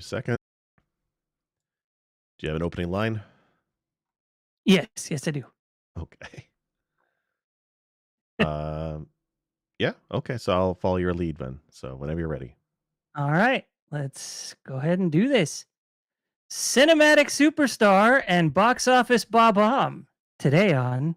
Second. Do you have an opening line? Yes, I do. Okay. Um, yeah. Okay. So I'll follow your lead, then. So whenever you're ready. All right, let's go ahead and do this. Cinematic superstar and box office bomb. Today on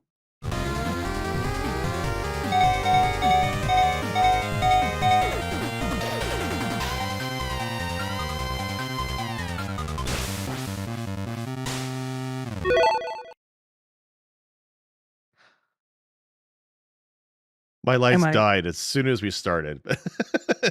My lights Am I died as soon as we started. I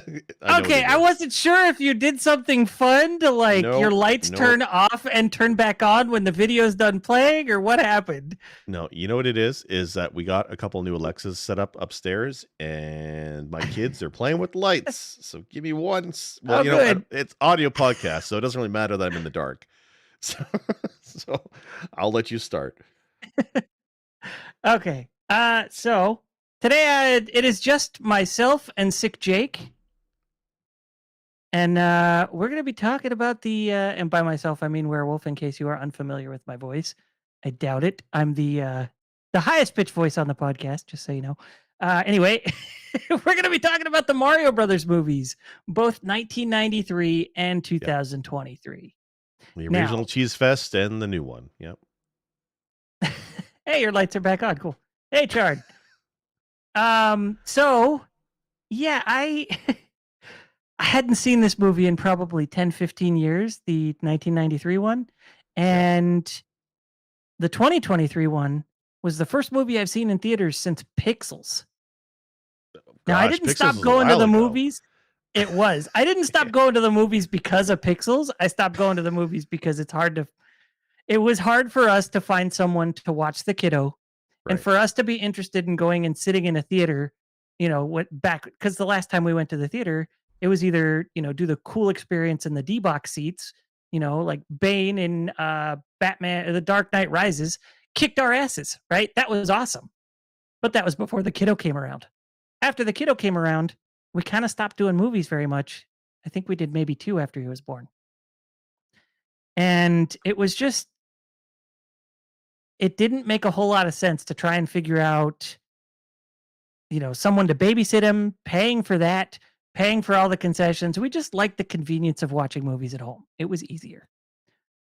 know what okay? it I is. wasn't sure if you did something fun to like your Nope. lights Nope. turn off and turn back on when the video's done playing, or what happened. No. You know what it is? Is that we got a couple new Alexas set up upstairs, and my kids are playing with lights. So give me one. Well, Oh, good. it's audio podcast, so it doesn't really matter that I'm in the dark. So, so I'll let you start. Okay. So today it is just myself and Sick Jake. And we're going to be talking about and by myself, I mean werewolf, in case you are unfamiliar with my voice. I doubt it. I'm the highest pitch voice on the podcast, just so you know. Anyway, we're going to be talking about the Mario Brothers movies, both 1993 and Yep. 2023. The original Now, Cheese Fest and the new one. Yep. hey, your lights are back on. Cool. Hey, Chard. So yeah, I hadn't seen this movie in probably 10, 15 years, the 1993 one. Yep. And the 2023 one was the first movie I've seen in theaters since Pixels. Now, I Gosh, didn't Pixels stop was a going to while the ago. movies. It was. I didn't Yeah. stop going to the movies because of Pixels. I stopped going to the movies because it was hard for us to find someone to watch the kiddo and Right. for us to be interested in going and sitting in a theater, went back because the last time we went to the theater, it was either, do the cool experience in the D box seats, like Bane in Batman, The Dark Knight Rises, kicked our asses, right? That was awesome. But that was before the kiddo came around. After the kiddo came around, we kind of stopped doing movies very much. I think we did maybe two after he was born. And it didn't make a whole lot of sense to try and figure out, someone to babysit him, paying for that, paying for all the concessions. We just liked the convenience of watching movies at home. It was easier.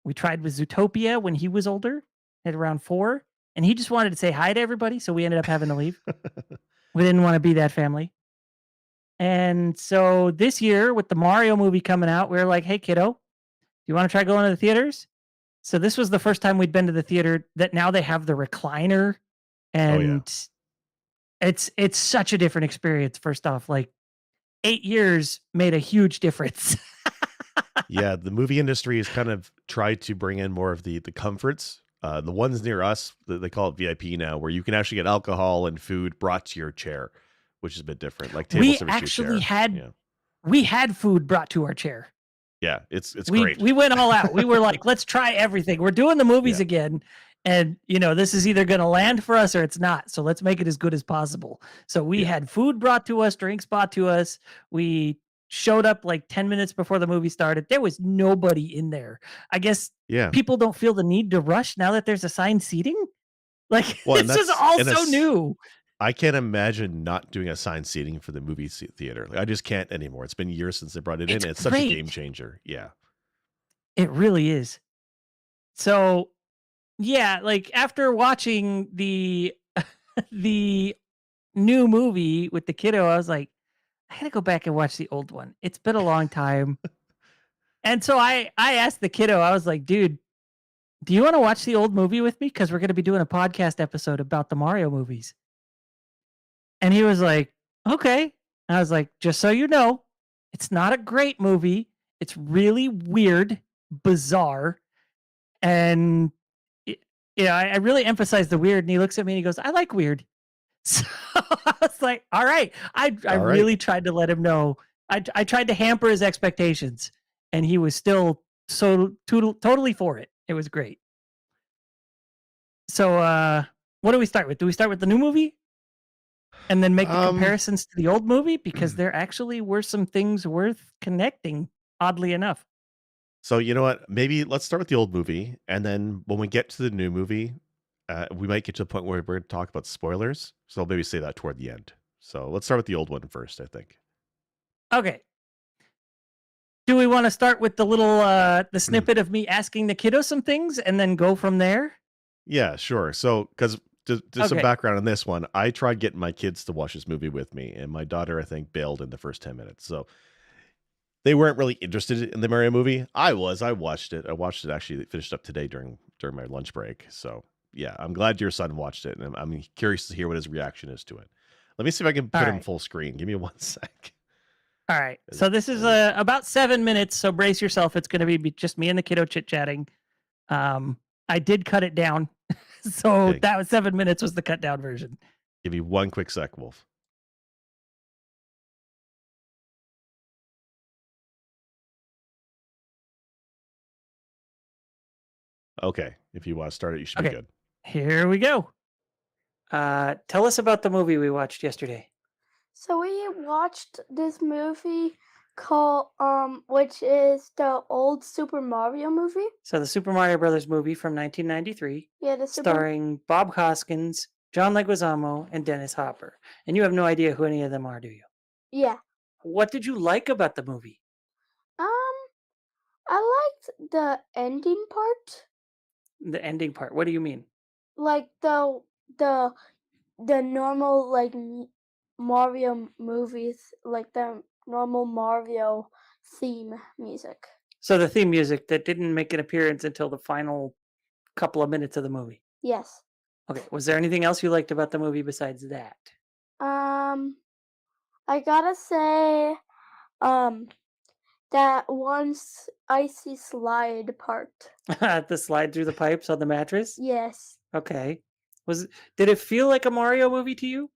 We tried with Zootopia when he was older, at around 4, and he just wanted to say hi to everybody, so we ended up having to leave. We didn't want to be that family. And so this year, with the Mario movie coming out, we were like, "Hey, kiddo, do you want to try going to the theaters?" So this was the first time we'd been to the theater that now they have the recliner, Oh yeah. and it's such a different experience. First off, like 8 years made a huge difference. Yeah, the movie industry has kind of tried to bring in more of the comforts. The ones near us, they call it VIP now, where you can actually get alcohol and food brought to your chair, which is a bit different, like table We service to your actually chair. had Yeah, we had food brought to our chair. yeah, it's We great. we went all out. We were like, "Let's try everything. We're doing the movies Yeah, again, and this is either going to land for us or it's not. So let's make it as good as possible." So we yeah, had food brought to us, drinks brought to us. We showed up like 10 minutes before the movie started. There was nobody in there. I guess yeah. people don't feel the need to rush now that there's assigned seating. Like Well, and it's just all so that's new. I can't imagine not doing assigned seating for the movie theater. Like, I just can't anymore. It's been years since they brought it in. It's And it's such a game great. changer. Yeah, It really is. So, yeah, like after watching the the new movie with the kiddo, I was like, I gotta go back and watch the old one. It's been a long time. And so I asked the kiddo, I was like, dude, do you want to watch the old movie with me? Because we're gonna be doing a podcast episode about the Mario movies. And he was like, okay. And I was like, just so you know, it's not a great movie. It's really weird, bizarre, and y- I really emphasize the weird. And he looks at me and he goes, I like weird. So I was like, all right. I all right. really tried to let him know. I tried to hamper his expectations, and he was still totally for it. It was great. So what do we start with? Do we start with the new movie and then make the Um, comparisons to the old movie? Because there actually were some things worth connecting, oddly enough. So you know what? Maybe let's start with the old movie, and then when we get to the new movie, we might get to the point where we're going to talk about spoilers. So I'll maybe say that toward the end. So let's start with the old one first, I think. Okay. Do we want to start with the snippet of me asking the kiddo some things and then go from there? Yeah, sure. So, because to some Okay. background on this one, I tried getting my kids to watch this movie with me, and my daughter, I think, bailed in the first 10 minutes. So they weren't really interested in the Mario movie. I was. I watched it. I watched it actually finished up today during my lunch break. So yeah, I'm glad your son watched it, and I'm curious to hear what his reaction is to it. Let me see if I can All put him right. full screen. Give me one sec. All right. 'Cause So this is I about 7 minutes. So brace yourself. It's going to be just me and the kiddo chit chatting. I did cut it down. So okay, that was 7 minutes was the cut down version. give me one quick sec, Wolf. Okay, if you want to start it, you should be Okay. good. Here we go. Tell us about the movie we watched yesterday. So we watched this movie called which is the old Super Mario movie. So the Super Mario Brothers movie from 1993, Yeah, the Super starring Bob Hoskins, John Leguizamo, and Dennis Hopper. And you have no idea who any of them are, do you? Yeah. What did you like about the movie? Um I liked the ending part. The ending part. What do you mean? Like the the normal Mario movies, like the normal Mario theme music. So the theme music that didn't make an appearance until the final couple of minutes of the movie. Yes. Okay. Was there anything else you liked about the movie besides that? Um I gotta say um that icy slide part. The slide through the pipes on the mattress? Yes. Okay. Was did it feel like a Mario movie to you?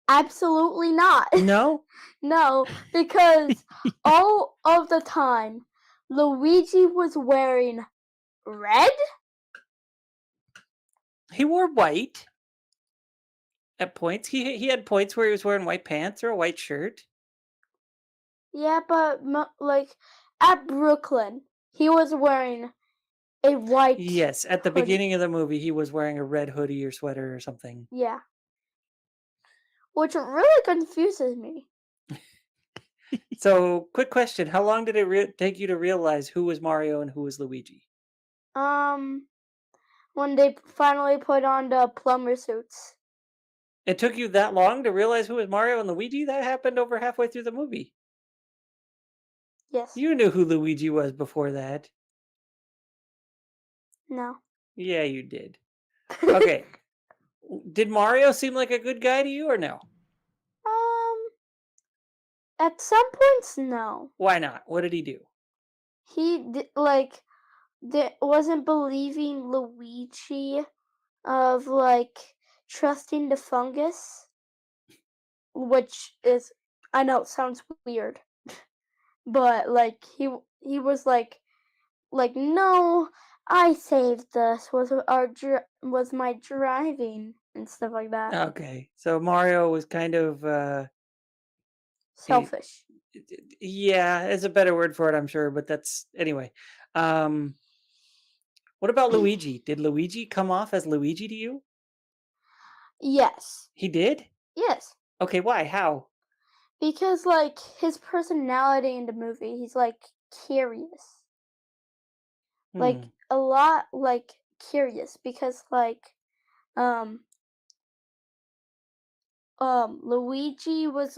Absolutely not. No? No, because all of the time Luigi was wearing red? He wore white at points. He had points where he was wearing white pants or a white shirt. Yeah, but like at Brooklyn, he was wearing a white Yes, at the hoodie. beginning of the movie, he was wearing a red hoodie or sweater or something. Yeah, which really confuses me. So, quick question: how long did it take you to realize who was Mario and who was Luigi? Um, when they finally put on the plumber suits. It took you that long to realize who was Mario and Luigi? That happened over halfway through the movie. Yes. You knew who Luigi was before that. No. Yeah, you did. Okay. Did Mario seem like a good guy to you or no? Um, at some points, no. Why not? What did he do? Wasn't believing Luigi of trusting the fungus, which is, I know it sounds weird, but he was no, I saved this was my driving and stuff like that. Okay. So Mario was kind of he Selfish. yeah, is a better word for it, I'm sure, but that's anyway. Um what about Luigi? Did Luigi come off as Luigi to you? Yes. He did? Yes. Okay, why? How? Because his personality in the movie, he's curious. Hmm. A lot curious because um Luigi was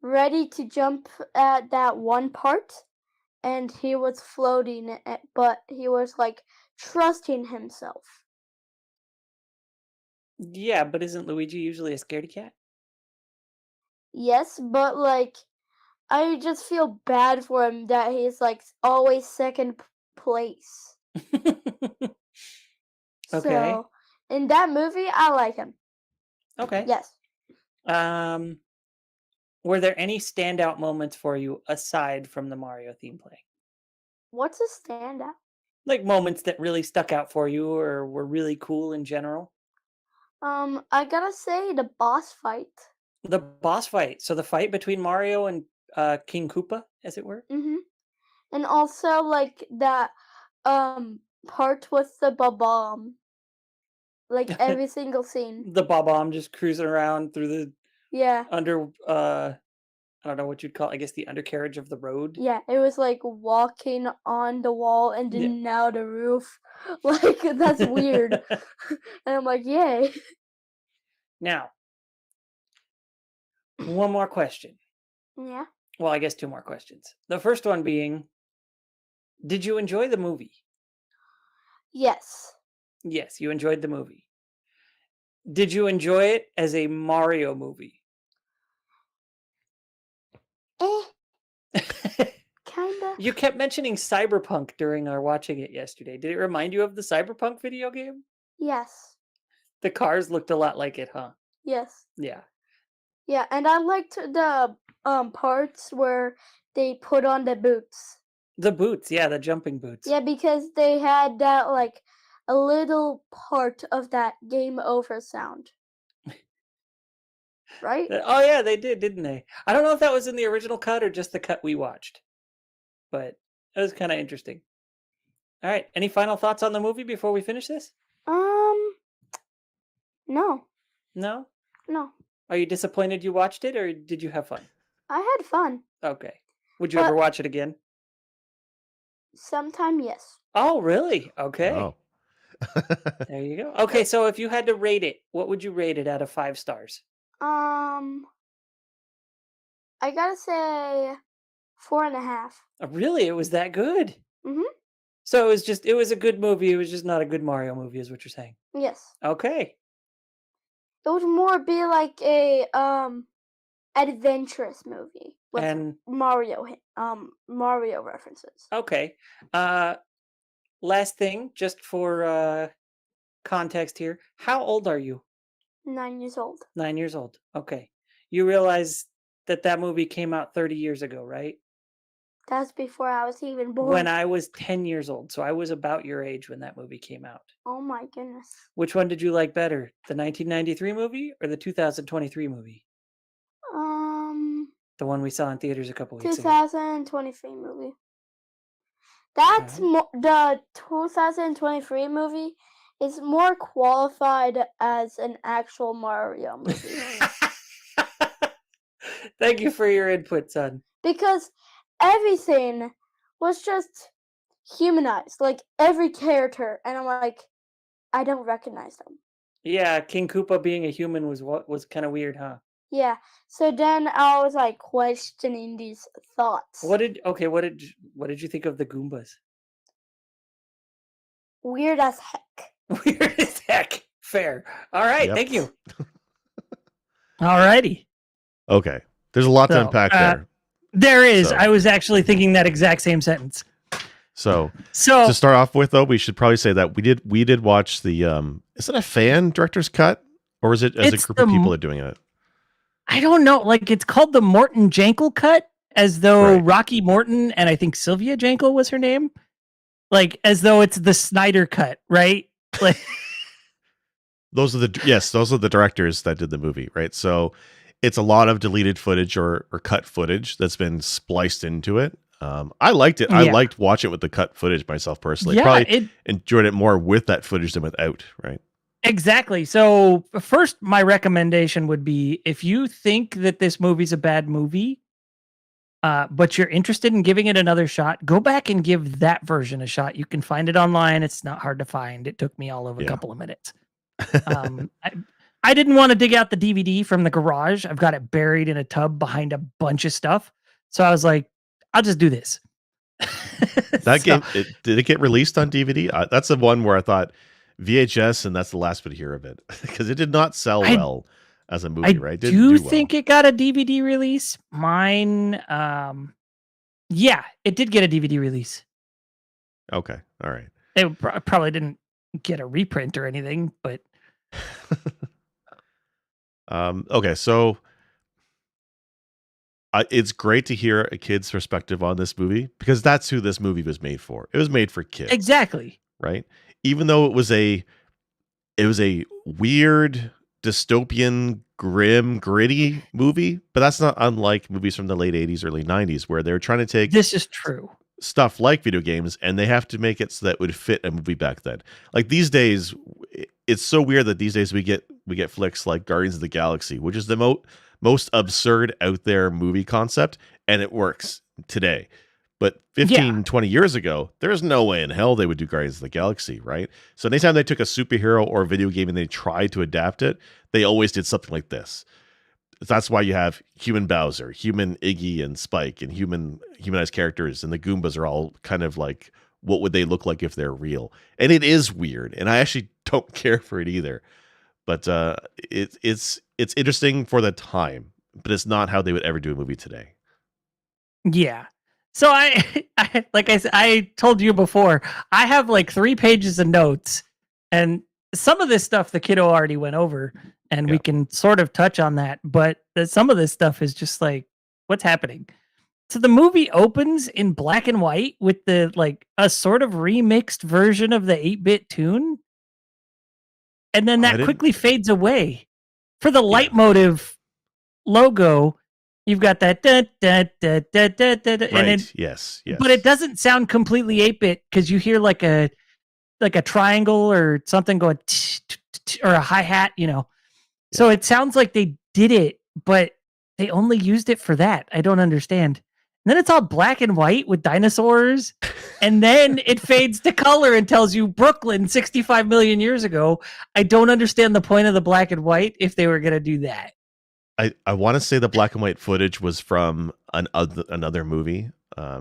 ready to jump at that one part and he was floating but he was trusting himself. Yeah, but isn't Luigi usually a scaredy cat? Yes, but I just feel bad for him that he's always second place. Okay. So in that movie I like him. Okay. Yes. Um were there any standout moments for you aside from the Mario theme playing? What's a standout? Like moments that really stuck out for you or were really cool in general? I gotta say the boss fight. The boss fight. So the fight between Mario and King Koopa, as it were? Mhm. And also like that part with the bomb. Like every single scene. The Bob-omb just cruising around through the Yeah. under I don't know what you'd call it, I guess the undercarriage of the road. Yeah, it was like walking on the wall and Yeah. then now the roof. Like that's weird. And I'm like, yay. Now, one more question. Yeah. Well, I guess two more questions. The first one being, did you enjoy the movie? Yes. Yes, you enjoyed the movie. Did you enjoy it as a Mario movie? Kinda. You kept mentioning Cyberpunk during our watching it yesterday. Did it remind you of the Cyberpunk video game? Yes. The cars looked a lot like it, huh? Yes. Yeah. Yeah, and I liked the parts where they put on the boots. The boots, yeah, the jumping boots. Yeah, because they had that like a little part of that game over sound. Right? Oh yeah, they did, didn't they? I don't know if that was in the original cut or just the cut we watched, but it was kind of interesting. All right, any final thoughts on the movie before we finish this? No. No? No. Are you disappointed you watched it, or did you have fun? I had fun. Okay. Would you ever But watch it again? sometime yes. Oh, really? Okay. Oh. There you go. Okay, so if you had to rate it, what would you rate it out of 5 stars? I gotta say 4.5. Really? It was that good? Mhm. So it was a good movie, it was just not a good Mario movie is what you're saying? Yes. Okay. It would more be like a adventurous movie with And Mario references. okay. Last thing, just for context here. How old are you? 9 years old. 9 years old. Okay. You realize that that movie came out 30 years ago, right? That's before I was even When born. I was 10 years old. So I was about your age when that movie came out. Oh my goodness. Which one did you like better? The 1993 movie or the 2023 movie? The one we saw in theaters a couple weeks ago. 2023 movie. All That's right. the 2023 movie is more qualified as an actual Mario movie Thank you for your input, son. because everything was just humanized, like every character, and I'm like, I don't recognize them. Yeah, King Koopa being a human was what was kind of weird, huh? Yeah, so then I was like questioning these thoughts. What did you think of the Goombas? Weird as heck. Weird as heck. Fair. All right, Yep. thank you. Alrighty. Okay. There's a lot to So, unpack there. There is. So- I was actually thinking that exact same sentence. So So to start off with, though, we should probably say that we did watch the is it a fan director's cut, or is it as a It's group of the people are doing it? I don't know. Like it's called the Morton Jankel cut, as though Right. Rocky Morton and I think Sylvia Jankel was her name. Like as though it's the Snyder cut, right? Like Those are the directors that did the movie, right? So it's a lot of deleted footage or cut footage that's been spliced into it. I liked it. I Yeah. liked watching it with the cut footage myself personally. Yeah, Probably enjoyed it more with that footage than without, right? exactly. So first, my recommendation would be if you think that this movie's a bad movie, but you're interested in giving it another shot, go back and give that version a shot. You can find it online. It's not hard to find. It took me all of a Yeah. couple of minutes. I didn't want to dig out the DVD from the garage. I've got it buried in a tub behind a bunch of stuff. So I was like, I'll just do this. That So, game, did it get released on DVD? That's the one where I thought VHS, and that's the last we'd hear of it because it did not sell I- well as a I movie, right? Didn't do do well. think it got a DVD release. Mine, yeah, it did get a DVD release. Okay, all right. It probably didn't get a reprint or anything, but Okay, so it's great to hear a kid's perspective on this movie because that's who this movie was made for. It was made for kids, exactly. right? Even though it was a weird, dystopian, grim, gritty movie, but that's not unlike movies from the late 80s, early 90s where they're trying to take This is true. stuff like video games, and they have to make it so that it would fit a movie back then. Like these days, it's so weird that these days we get flicks like Guardians of the Galaxy, which is the most absurd out there movie concept, and it works today. But Yeah. 15, 20 years ago, there's no way in hell they would do Guardians of the Galaxy, right? So anytime they took a superhero or video game and they tried to adapt it, they always did something like this. That's why you have human Bowser, human Iggy and Spike, and humanized characters, and the Goombas are all kind of like, what would they look like if they're real? And it is weird, and I actually don't care for it either. But it's interesting for the time, but it's not how they would ever do a movie today. Yeah. So I like I said, I told you before, I have like 3 pages of notes, and some of this stuff the kiddo already went over, and we Yeah. can sort of touch on that. But some of this stuff is just like, what's happening? So the movie opens in black and white with the like a sort of remixed version of the 8-bit tune, and then I that didn't. quickly fades away. For the Yeah. leitmotiv logo, you've got that da, da, da, da, da, da, da, and Right. Yes. but it Yes. doesn't sound completely 8-bit because you hear like a triangle or something going or a hi-hat, you know. So Yeah. it sounds like they did it, but they only used it for that. I don't understand. And then it's all black and white with dinosaurs, and then it fades to color and tells you Brooklyn 65 million years ago. I don't understand the point of the black and white if they were going to do that. I want to say the black and white footage was from another movie,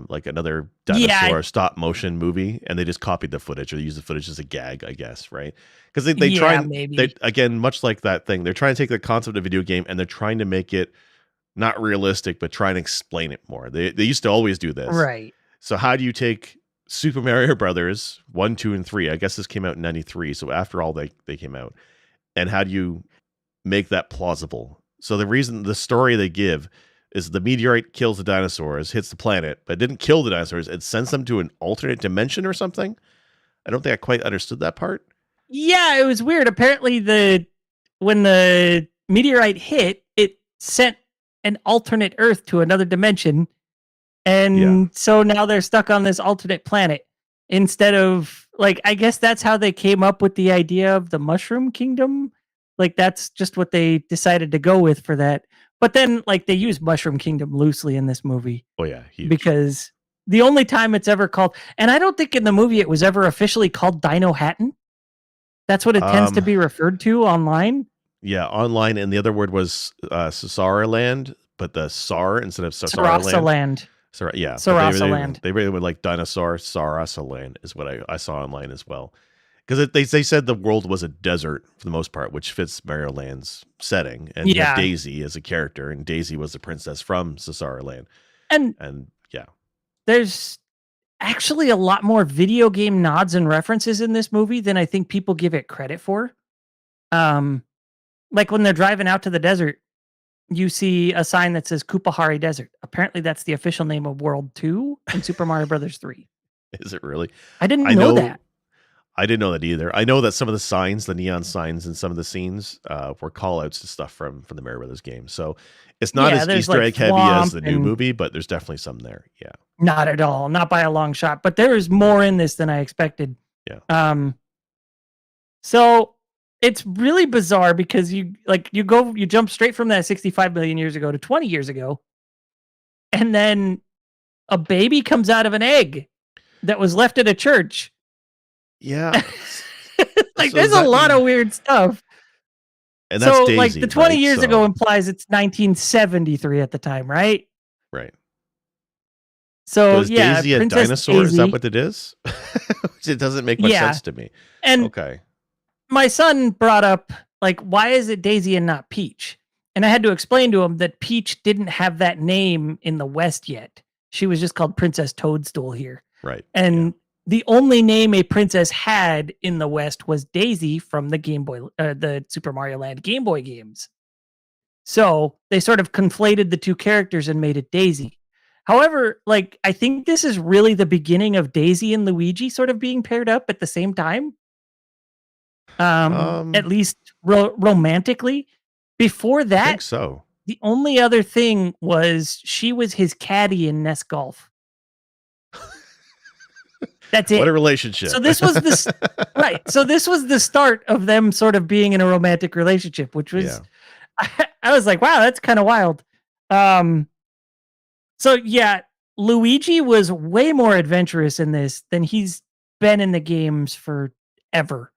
like another Yeah, dinosaur stop motion movie, and they just copied the footage or use the footage as a gag, I guess, right? Because they try yeah, and they maybe. again, much like that thing, they're trying to take the concept of video game and they're trying to make it not realistic, but try and explain it more. They used to always do this. Right. So how do you take Super Mario Brothers 1, 2, and 3? I guess this came out in 93, so after all they came out. And how do you make that plausible? So the story they give is the meteorite kills the dinosaurs, hits the planet, but it didn't kill the dinosaurs. It sends them to an alternate dimension or something. I don't think I quite understood that part. Yeah, it was weird. Apparently, when the meteorite hit, it sent an alternate Earth to another dimension, Yeah. and so now they're stuck on this alternate planet instead of like. I guess that's how they came up with the idea of the Mushroom Kingdom. Like that's just what they decided to go with for that. But then, like they use Mushroom Kingdom loosely in this movie Oh yeah, huge. because the only time it's ever called, and I don't think in the movie it was ever officially called Dino Hatton. That's what it tends to Um, be referred to online. yeah, online, and the other word was Sasaraland, but the Sar instead of Sarasa Sasaraland. Land. Yeah, but Sarasa Land. they really would like dinosaur Sarasaland is what I saw online as well. Because they said the world was a desert for the most part, which fits Mario Land's setting, and you have Yeah. Daisy as a character, and Daisy was the princess from Sasaraland, And and yeah, there's actually a lot more video game nods and references in this movie than I think people give it credit for. Um, like when they're driving out to the desert, you see a sign that says Kupahari Desert. Apparently, that's the official name of World 2 in Super Mario Brothers 3. is it really? I didn't I know know that. I didn't know that either. I know that some of the signs, the neon signs in some of the scenes, were call outs to stuff from the Mario Brothers game. So it's not Yeah, as there's Easter like egg heavy as swamp the new and movie, but there's definitely some there. Yeah. not at all, not by a long shot. But there is more in this than I expected. Yeah. So it's really bizarre because you jump straight from that 65 million years ago to 20 years ago, and then a baby comes out of an egg that was left at a church. Yeah. Like So there's does a that lot mean, of weird stuff. and that's So like the Daisy, 20 right? years ago So implies it's 1973 at the time, right? right. So So is yeah, Daisy a Princess dinosaur? Is that Daisy. what it is? It doesn't make much Yeah. sense to me. And Okay. my son brought up like, why is it Daisy and not Peach? And I had to explain to him that Peach didn't have that name in the West yet. She was just called Princess Toadstool here. Right. Yeah. And the only name a princess had in the West was Daisy from the the Super Mario Land Game Boy games. So they sort of conflated the two characters and made it Daisy. However, like I think this is really the beginning of Daisy and Luigi sort of being paired up at the same time. At Um, least romantically. Before I think that, so. the only other thing was she was his caddy in NES Golf. That's What a it. relationship. So this was this right. So this was the start of them sort of being in a romantic relationship, which Yeah. was I was like, wow, that's kind of wild. Um, so yeah, Luigi was way more adventurous in this than he's been in the games forever.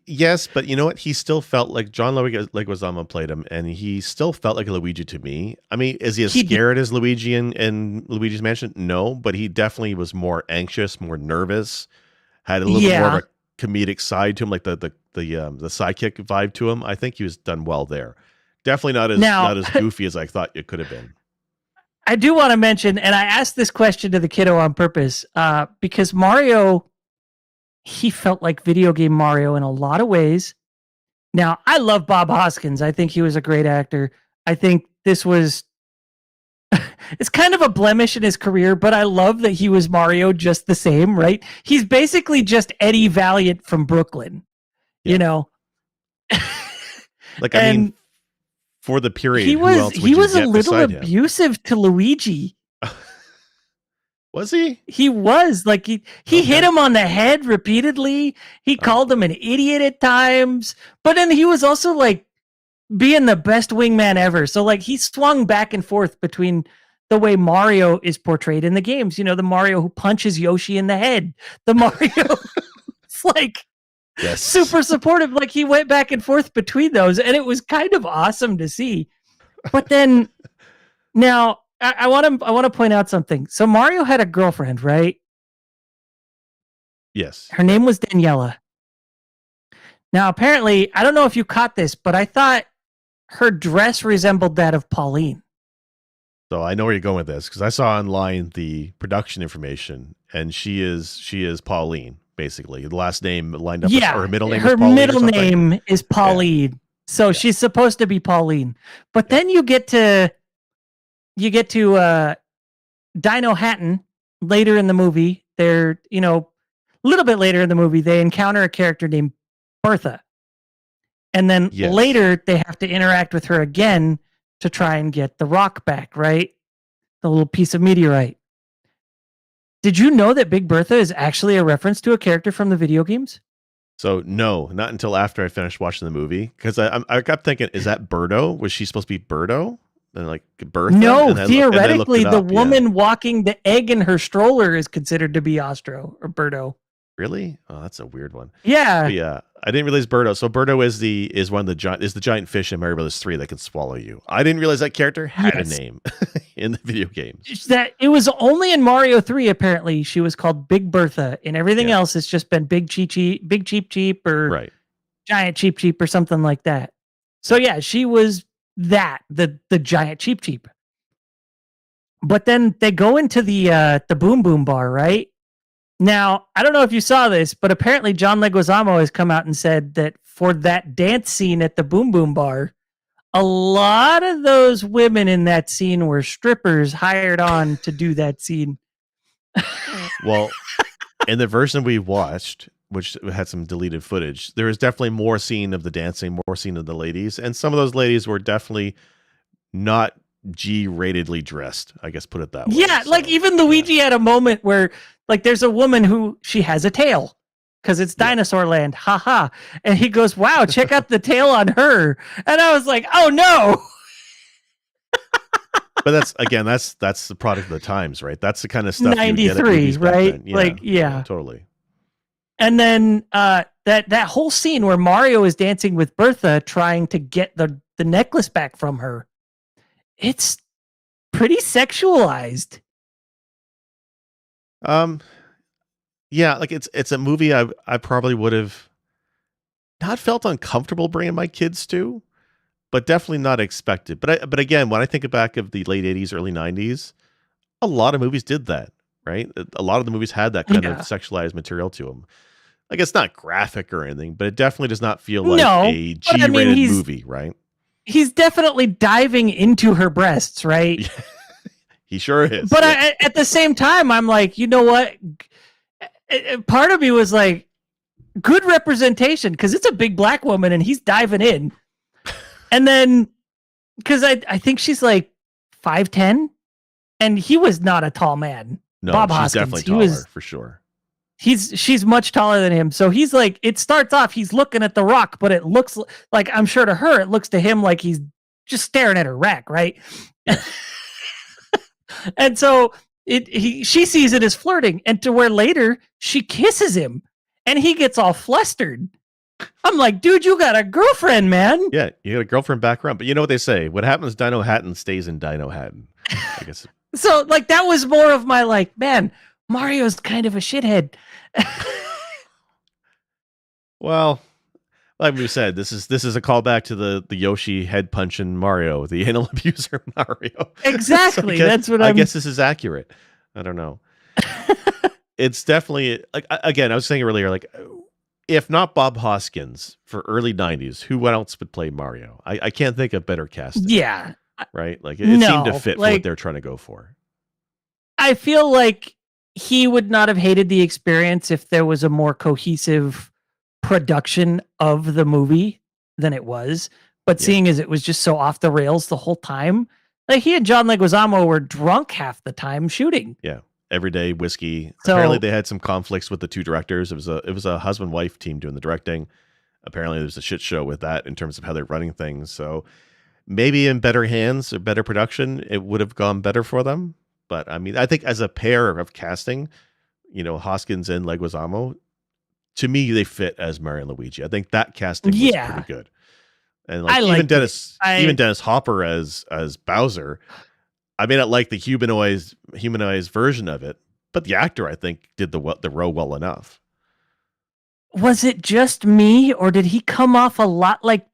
Yes, but you know what? He still felt like John Leguizamo played him, and he still felt like a Luigi to me. I mean, is he as He did, scared as Luigi in Luigi's Mansion? No, but he definitely was more anxious, more nervous, had a little bit more of yeah. a comedic side to him, like the sidekick vibe to him. I think he was done well there. Definitely Now, not as goofy as I thought it could have been. I do want to mention, and I asked this question to the kiddo on purpose, because Mario, he felt like video game Mario in a lot of ways. Now, I love Bob Hoskins. I think he was a great actor. I think this was it's kind of a blemish in his career, but I love that he was Mario just the same, right? He's basically just Eddie Valiant from Brooklyn, you Yeah. know. Like, I mean, And for the period, he who else would you was a get little beside him? abusive to Luigi. Was he? He was like he hit Okay. him on the head repeatedly. He Oh, called him an idiot at times, but then he was also like being the best wingman ever. So like he swung back and forth between the way Mario is portrayed in the games. You know, the Mario who punches Yoshi in the head. The Mario it's like yes. super supportive. Like he went back and forth between those, and it was kind of awesome to see. But then now I want to point out something. So Mario had a girlfriend, right? Yes. Her name was Daniela. Now apparently, I don't know if you caught this, but I thought her dress resembled that of Pauline. So I know where you're going with this because I saw online the production information, and she is Pauline, basically. The last name lined up, or her Yeah, middle name is her Pauline or middle something. name is Pauline. So Yeah. she's supposed to be Pauline. But then you get to Dino Hatton later in the movie. They're, a little bit later in the movie, they encounter a character named Bertha. And then Yes. later they have to interact with her again to try and get the rock back, right? The little piece of meteorite. Did you know that Big Bertha is actually a reference to a character from the video games? So no, not until after I finished watching the movie, because I kept thinking, is that Birdo? Was she supposed to be Birdo? And like Bertha? No, And and I looked theoretically, it the up. Yeah. woman walking the egg in her stroller is considered to be Ostro or Birdo. Really? Oh, that's a weird one. Yeah. But yeah, I didn't realize Birdo. So Birdo is one of the giant fish in Mario Brothers 3 that can swallow you. I didn't realize that character had Yes. a name in the video games. That it was only in Mario 3 apparently she was called Big Bertha. In everything Yeah. else it's just been Big Cheep Cheep or Right. Giant Cheep Cheep or something like that. So yeah, she was the Giant Cheep Cheep. But then they go into the Boom Boom bar, right? Now, I don't know if you saw this, but apparently John Leguizamo has come out and said that for that dance scene at the Boom Boom bar, a lot of those women in that scene were strippers hired on to do that scene. Well, in the version we watched, which had some deleted footage, there was definitely more scene of the dancing, more scene of the ladies, and some of those ladies were definitely not G-ratedly dressed. I guess put it that way. Yeah, So, like even Luigi had a moment where like there's a woman who she has a tail because it's dinosaur land, haha. And he goes, "Wow, check out the tail on her." And I was like, "Oh no." But that's the product of the times, right? That's the kind of stuff you would get at 93, movies back right? then. Yeah, Like, yeah. totally. And then that whole scene where Mario is dancing with Bertha trying to get the necklace back from her. It's pretty sexualized. Yeah, like it's a movie I probably would have not felt uncomfortable bringing my kids to, but definitely not expected. But again, when I think back of the late 80s, early 90s, a lot of movies did that, right? A lot of the movies had that kind of Yeah. sexualized material to them. Like it's not graphic or anything, but it definitely does not feel like No, a but I mean, G-rated movie, right? He's definitely diving into her breasts, right? He sure is. But yeah. at the same time, I'm like, you know what? Part of me was like, good representation because it's a big black woman and he's diving in. And then, because I think she's like 5'10", and he was not a tall man. No, Bob she's Hoskins. definitely taller for sure. She's much taller than him. So he's like, it starts off, he's looking at the rock, but it looks like, I'm sure to her, it looks to him like he's just staring at her rack, right? Yeah. And so she sees it as flirting, and to where later she kisses him and he gets all flustered. I'm like, dude, you got a girlfriend, man. Yeah, you got a girlfriend background. But you know what they say? What happens Dino Hatton stays in Dino Hatton. I guess. So like that was more of my like, man, Mario's kind of a shithead. Well, like we said, this is a callback to the Yoshi head punching Mario, the anal abuser Mario. Exactly. So That's what I guess this is accurate. I don't know. It's definitely like, again, I was saying earlier, like, if not Bob Hoskins for early 90s, who else would play Mario? I can't think of better casting. Yeah. Right? Like, it seemed to fit for what like, they're trying to go for. I feel like he would not have hated the experience if there was a more cohesive production of the movie than it was. But seeing as it was just so off the rails the whole time, like he and John Leguizamo were drunk half the time shooting. Yeah. Everyday whiskey. So, apparently they had some conflicts with the two directors. It was a husband-wife team doing the directing. Apparently there's a shit show with that in terms of how they're running things. So maybe in better hands or better production, it would have gone better for them. But I mean, I think as a pair of casting, Hoskins and Leguizamo, to me, they fit as Mario and Luigi. I think that casting was pretty good. And like even Dennis Hopper as Bowser, I may not like the humanized version of it, but the actor I think did the role well enough. Was it just me, or did he come off a lot like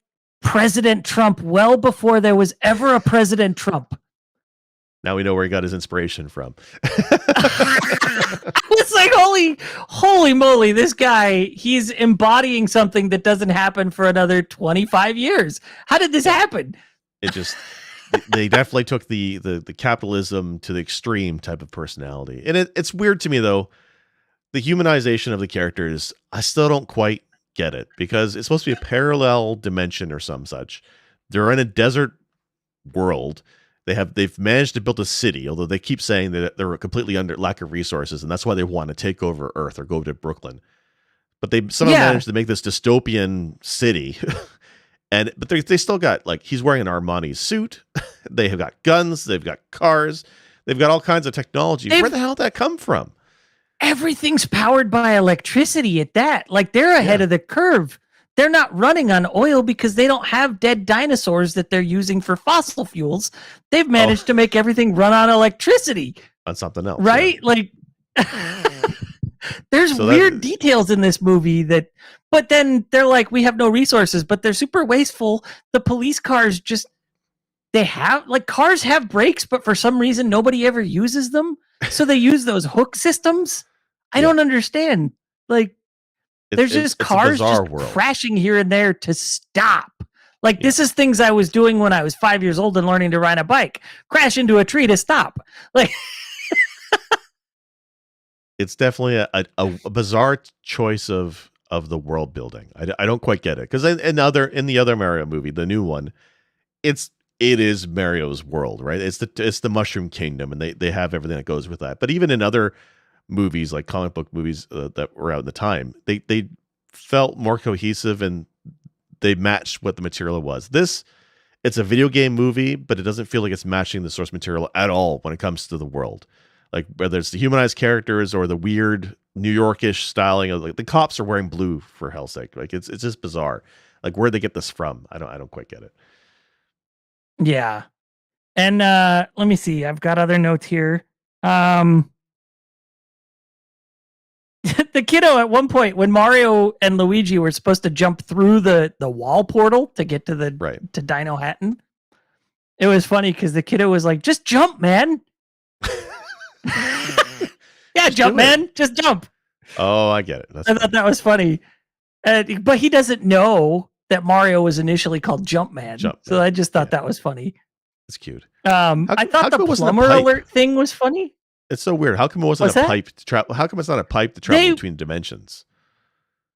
President Trump well before there was ever a President Trump? Now we know where he got his inspiration from. It's like, holy moly, this guy, he's embodying something that doesn't happen for another 25 years. How did this happen? They definitely took the capitalism to the extreme type of personality. And it's weird to me, though, the humanization of the characters, I still don't quite get it, because it's supposed to be a parallel dimension or some such. They're in a desert world. They've managed to build a city, although they keep saying that they're completely under lack of resources, and that's why they want to take over Earth or go to Brooklyn. But they somehow managed to make this dystopian city. But they still got, like, he's wearing an Armani suit. They have got guns. They've got cars. They've got all kinds of technology. Where the hell did that come from? Everything's powered by electricity at that. Like, they're ahead of the curve. They're not running on oil because they don't have dead dinosaurs that they're using for fossil fuels. They've managed to make everything run on electricity. On something else. Right? Yeah. Like, there's weird details in this movie but then they're like, we have no resources, but they're super wasteful. The police cars cars have brakes, but for some reason nobody ever uses them. So they use those hook systems. I don't understand. Like, there's just cars just crashing here and there to stop. Like, this is things I was doing when I was 5 years old and learning to ride a bike. Crash into a tree to stop. Like, it's definitely a bizarre choice of the world building. I don't quite get it, because in the other Mario movie, the new one, it is Mario's world, right? It's the Mushroom Kingdom, and they have everything that goes with that. But even in other movies, like comic book movies that were out at the time, they felt more cohesive and they matched what the material was. It's a video game movie, but it doesn't feel like it's matching the source material at all when it comes to the world. Like, whether it's the humanized characters or the weird New Yorkish styling of, like, the cops are wearing blue, for hell's sake. Like, it's just bizarre. Like, where'd they get this from? I don't quite get it. Yeah. And let me see. I've got other notes here. The kiddo, at one point when Mario and Luigi were supposed to jump through the wall portal to get to to Dino Hatton, it was funny because the kiddo was like, just jump, man. Yeah, jump, man. Just jump. Oh, I get it. I thought that was funny. But he doesn't know that Mario was initially called Jumpman. So I just thought that was funny. It's cute. I thought the plumber alert thing was funny. It's so weird. How come it wasn't a pipe to travel? How come it's not a pipe to travel between dimensions?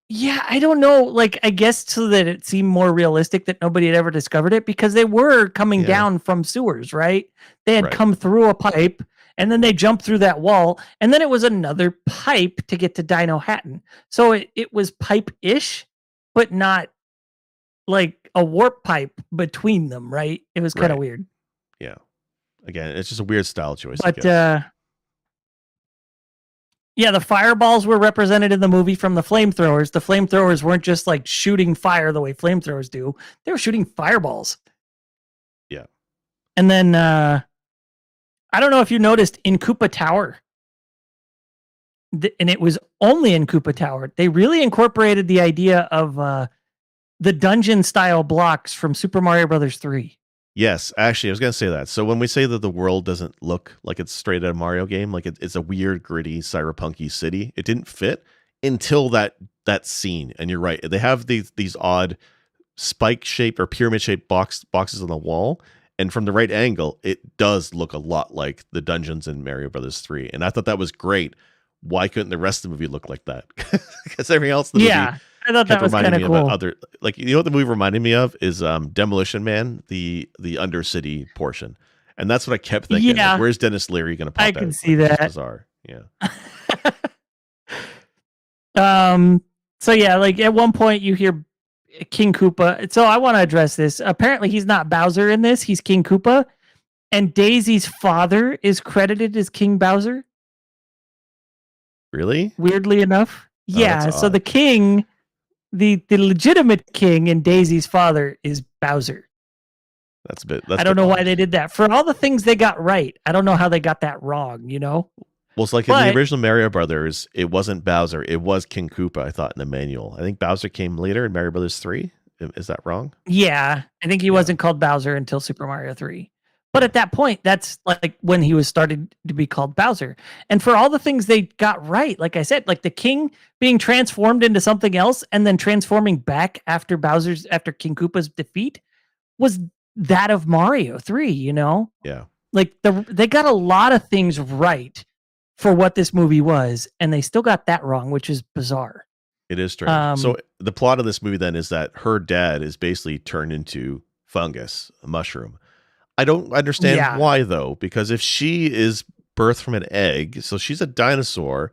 Yeah, I don't know. Like, I guess so that it seemed more realistic that nobody had ever discovered it, because they were coming down from sewers, right? They had come through a pipe and then they jump through that wall, and then it was another pipe to get to Dino Hatton. So it was pipe-ish, but not like a warp pipe between them, right? It was kind of Right. weird. Yeah. Again, it's just a weird style choice, I But guess. yeah, the fireballs were represented in the movie from the flamethrowers. The flamethrowers weren't just like shooting fire the way flamethrowers do. They were shooting fireballs. Yeah. And then I don't know if you noticed in Koopa Tower, and it was only in Koopa Tower, they really incorporated the idea of the dungeon style blocks from Super Mario Brothers 3. Yes, actually, I was gonna say that. So when we say that the world doesn't look like it's straight out of Mario game, like it's a weird, gritty, cyberpunky city, it didn't fit until that scene. And you're right; they have these odd spike shape or pyramid shaped boxes on the wall, and from the right angle, it does look a lot like the dungeons in Mario Brothers 3. And I thought that was great. Why couldn't the rest of the movie look like that? Because everything else in the movie Yeah, I thought that kept was reminding kind of me of cool. other, like, you know what the movie reminded me of is Demolition Man, the Undercity portion, and that's what I kept thinking. Like, Yeah, where's Dennis Leary going to I pop can out? see Like, it's just that. bizarre. Yeah, So yeah, like at one point you hear King Koopa. So I want to address this. Apparently he's not Bowser in this. He's King Koopa, and Daisy's father is credited as King Bowser. really? Weirdly enough, Oh, that's yeah. So the odd. king, the legitimate king, and Daisy's father is Bowser. That's a bit. That's I a don't bit know why odd. they did that. For all the things they got right, I don't know how they got that wrong. Well, it's like in the But original Mario Brothers, it wasn't Bowser; it was King Koopa. I thought in the manual. I think Bowser came later in Mario Brothers 3. Is that wrong? yeah, I think he Yeah, wasn't called Bowser until Super Mario 3. But yeah, at that point, that's like when he was started to be called Bowser. And for all the things they got right, like I said, like the king being transformed into something else and then transforming back after King Koopa's defeat was that of Mario 3. yeah. Like they got a lot of things right for what this movie was, and they still got that wrong, which is bizarre. It is strange. So Um, the plot of this movie then is that her dad is basically turned into fungus, a mushroom. I don't understand yeah. why though, because if she is birthed from an egg, so she's a dinosaur,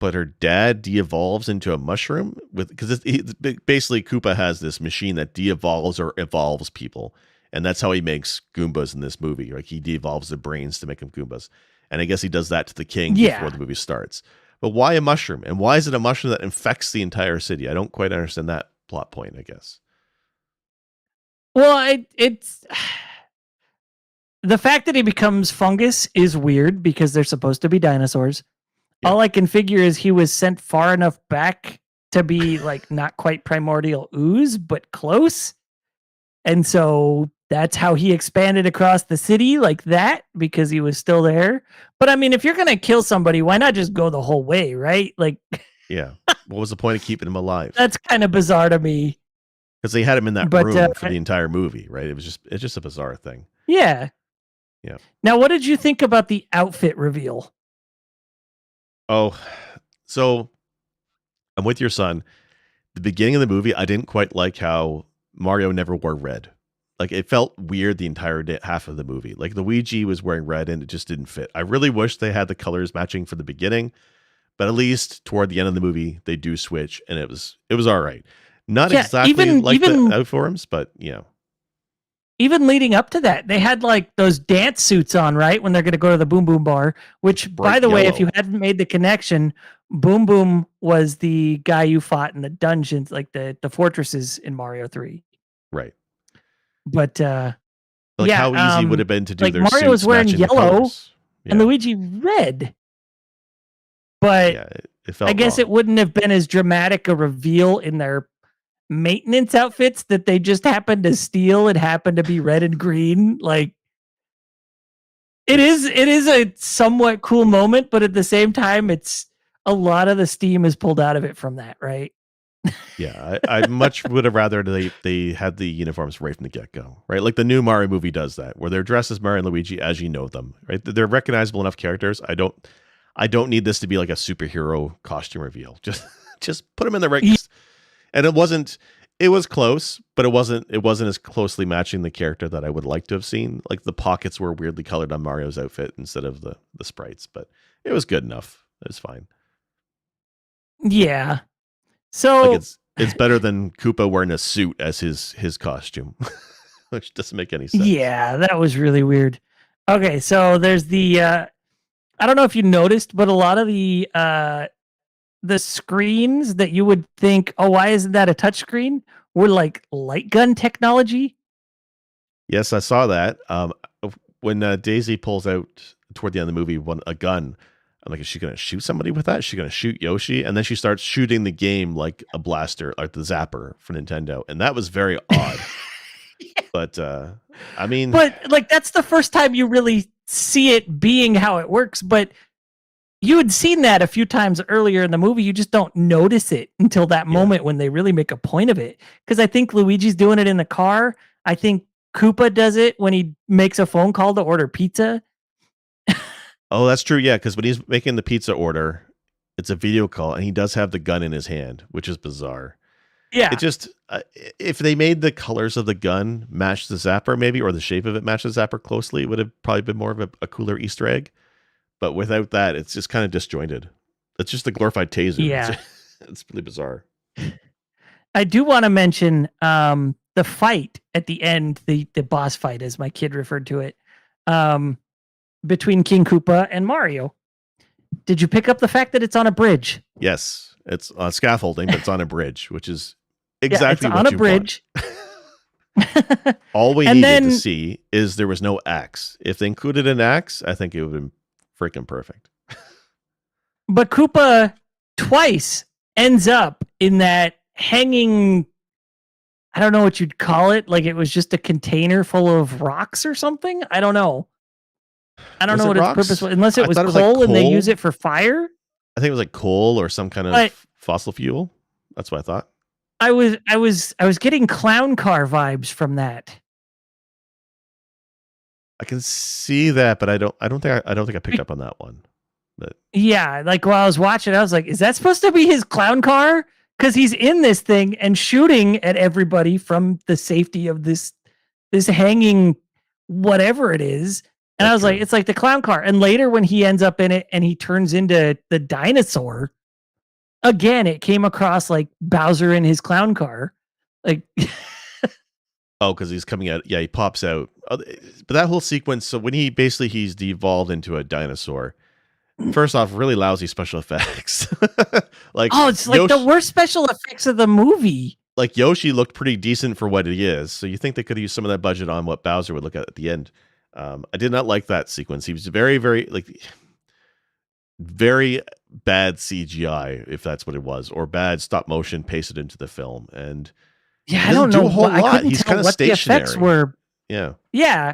but her dad de-evolves into a mushroom with because basically Koopa has this machine that de-evolves or evolves people, and that's how he makes Goombas in this movie. Like he de-evolves the brains to make them Goombas, and I guess he does that to the king before Yeah. the movie starts. But why a mushroom? And why is it a mushroom that infects the entire city? I don't quite understand that plot point, I guess. Well, it's the fact that he becomes fungus is weird because they're supposed to be dinosaurs. Yeah. All I can figure is he was sent far enough back to be like not quite primordial ooze, but close. And so that's how he expanded across the city like that because he was still there. But I mean, if you're going to kill somebody, why not just go the whole way, right? Like Yeah. What was the point of keeping him alive? that's kind of bizarre to me. Because they had him in that But room for the entire movie, right? It's just a bizarre thing. yeah. Yeah. Now, what did you think about the outfit reveal? Oh, so I'm with your son. The beginning of the movie, I didn't quite like how Mario never wore red. Like it felt weird the entire half of the movie. Like Luigi was wearing red and it just didn't fit. I really wish they had the colors matching for the beginning, but at least toward the end of the movie they do switch and it was all right. Not Yeah, exactly like the outforms, but yeah. Even leading up to that, they had like those dance suits on, right? When they're going to go to the Boom Boom Bar, which, by Bright the way, if you yellow. hadn't made the connection, Boom Boom was the guy you fought in the dungeons, like the fortresses in Mario 3. Right. But Like yeah, how easy would it have been to do like their Mario was suits wearing matching the yellow colors? and Yeah. Luigi red. But Yeah, it felt I guess wrong. it wouldn't have been as dramatic a reveal in their maintenance outfits that they just happened to steal and happened to be red and green. Like it is a somewhat cool moment, but at the same time, it's a lot of the steam is pulled out of it from that, right? Yeah, I much would have rather they had the uniforms right from the get go, right? Like the new Mario movie does that, where they're dressed as Mario and Luigi as you know them, right? They're recognizable enough characters. I don't need this to be like a superhero costume reveal. Just put them in the right. Ye- And it wasn't It was close, but it wasn't as closely matching the character that I would like to have seen. Like the pockets were weirdly colored on Mario's outfit instead of the sprites, but it was good enough. It was fine. Yeah. Like So it's better than Koopa wearing a suit as his costume, which doesn't make any sense. yeah, that was really weird. Okay, so there's the I don't know if you noticed, but a lot of the screens that you would think, oh, why isn't that a touch screen? Were like light gun technology. Yes, I saw that. When Daisy pulls out toward the end of the movie a gun, I'm like, is she going to shoot somebody with that? Is she going to shoot Yoshi? And then she starts shooting the game like a blaster, like the Zapper for Nintendo, and that was very odd. But I mean, But like that's the first time you really see it being how it works. But you had seen that a few times earlier in the movie. You just don't notice it until that Yeah. moment when they really make a point of it. Because I think Luigi's doing it in the car. I think Koopa does it when he makes a phone call to order pizza. oh, that's true. Yeah, because when he's making the pizza order, it's a video call, and he does have the gun in his hand, which is bizarre. Yeah. It just if they made the colors of the gun match the Zapper, maybe, or the shape of it match the Zapper closely, it would have probably been more of a cooler Easter egg. But without that, it's just kind of disjointed. It's just a glorified taser. Yeah. It's really bizarre. I do want to mention the fight at the end, the boss fight, as my kid referred to it, between King Koopa and Mario. Did you pick up the fact that it's on a bridge? Yes, it's on scaffolding, but it's on a bridge, which is Yeah, exactly it's what on a you bridge. want. All we And needed to then- see is there was no axe. If they included an axe, I think it would have been freaking perfect. But Koopa twice ends up in that hanging, I don't know what you'd call it. Like it was just a container full of rocks or something. I don't know. I don't Was know it what rocks? its purpose was, unless I it was thought it was like coal and they coal. use it for fire. I think it was like coal or some kind of But- fossil fuel. That's what I thought. I was getting clown car vibes from that. I can see that, but I don't think I picked up on that one. But Yeah, like while I was watching, I was like, is that supposed to be his clown car? Because he's in this thing and shooting at everybody from the safety of this hanging whatever it is. And That's I was like, true. it's like the clown car. And later when he ends up in it and he turns into the dinosaur, again, it came across like Bowser in his clown car. Like oh, because he's coming out. Yeah, he pops out. But that whole sequence. So when he's devolved into a dinosaur. First off, really lousy special effects. Like oh, it's like the worst special effects of the movie. like Yoshi looked pretty decent for what he is. So you think they could use some of that budget on what Bowser would look at the end. I did not like that sequence. He was very, very like very bad CGI, if that's what it was, or bad stop motion pasted into the film. And Yeah, He I don't doesn't do know. a whole I lot. couldn't He's tell kinda what the effects stationary. were. yeah, Yeah,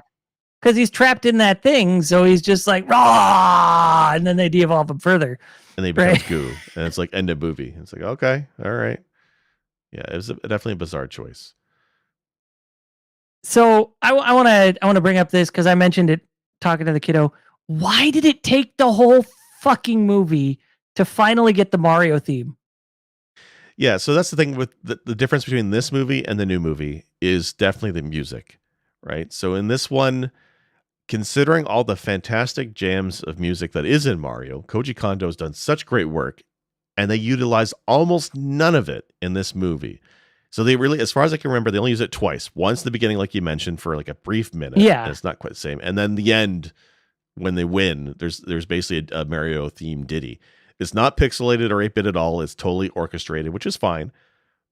because he's trapped in that thing, so he's just like raw, and then they de-evolve him further. and they become Right. goo, and it's like end of movie. It's like okay, all right, yeah, it was definitely a bizarre choice. So I want to bring up this because I mentioned it talking to the kiddo. Why did it take the whole fucking movie to finally get the Mario theme? Yeah, so that's the thing with the difference between this movie and the new movie is definitely the music, right? So in this one, considering all the fantastic jams of music that is in Mario, Koji Kondo's done such great work, and they utilize almost none of it in this movie. So they really, as far as I can remember, they only use it twice. Once in the beginning, like you mentioned, for like a brief minute. Yeah. And it's not quite the same. And then the end, when they win, there's basically a Mario themed ditty. It's not pixelated or 8-bit at all. It's totally orchestrated, which is fine.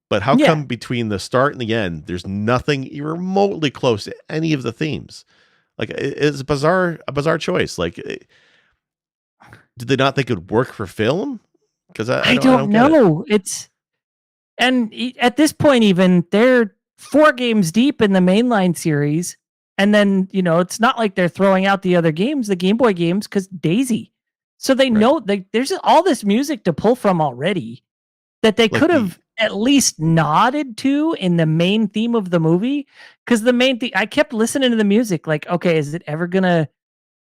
But how Yeah. come between the start and the end, there's nothing remotely close to any of the themes? Like it's a bizarre choice. Like, did they not think it would work for film? Because I don't get it. know. At this point, even they're 4 games deep in the mainline series, and then it's not like they're throwing out the other games, the Game Boy games, because Daisy. So they Right. know there's all this music to pull from already that they Like could have at least nodded to in the main theme of the movie. Because the main thing, I kept listening to the music, like, okay, is it ever gonna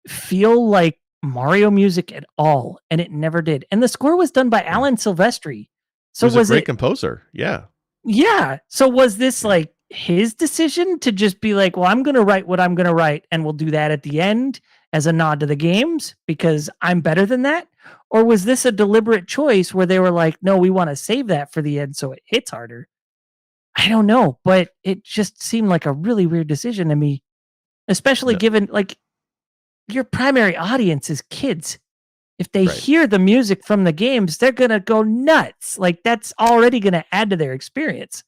feel like Mario music at all? And it never did. And the score was done by Alan Silvestri. So Who's a was great it composer. Yeah. Yeah. So was this Yeah. like his decision to just be like, well, I'm going to write what I'm going to write and we'll do that at the end as a nod to the games because I'm better than that? Or was this a deliberate choice where they were like, no, we want to save that for the end so it hits harder? I don't know, but it just seemed like a really weird decision to me, especially No, given like your primary audience is kids. If they right. hear the music from the games, they're going to go nuts. Like that's already going to add to their experience.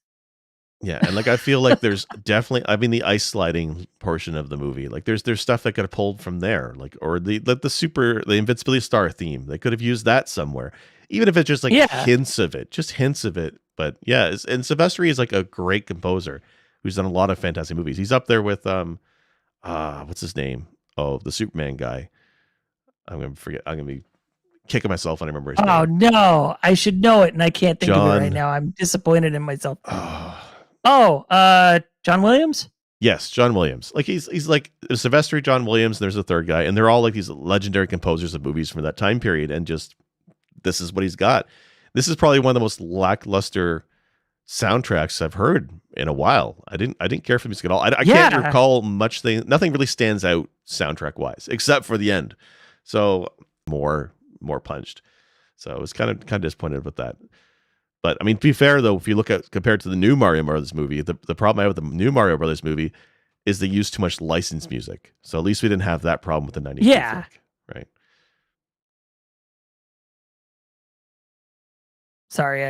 Yeah, and, like, I feel like there's definitely I mean, the ice sliding portion of the movie, like, there's stuff that could have pulled from there, like, or the Invincibility Star theme, they could have used that somewhere, even if it's just, like, Yeah. hints of it, but, yeah, and Silvestri is, like, a great composer who's done a lot of fantastic movies. He's up there with, what's his name? Oh, the Superman guy. I'm gonna be kicking myself when I remember his Oh name. no, I should know it and I can't think of it right John now. I'm disappointed in myself. oh, Oh, John Williams? yes, John Williams. Like he's like Silvestri, John Williams. And there's a third guy, and they're all like these legendary composers of movies from that time period. And just this is what he's got. This is probably one of the most lackluster soundtracks I've heard in a while. I didn't care for the music at all. I can't Yeah. recall much thing. Nothing really stands out soundtrack wise, except for the end. So more punched. So I was kind of disappointed with that. But I mean, to be fair though, if you look at compared to the new Mario Brothers movie, the problem I have with the new Mario Brothers movie is they use too much licensed music. So at least we didn't have that problem with the 92 Yeah. flick, right? Sorry,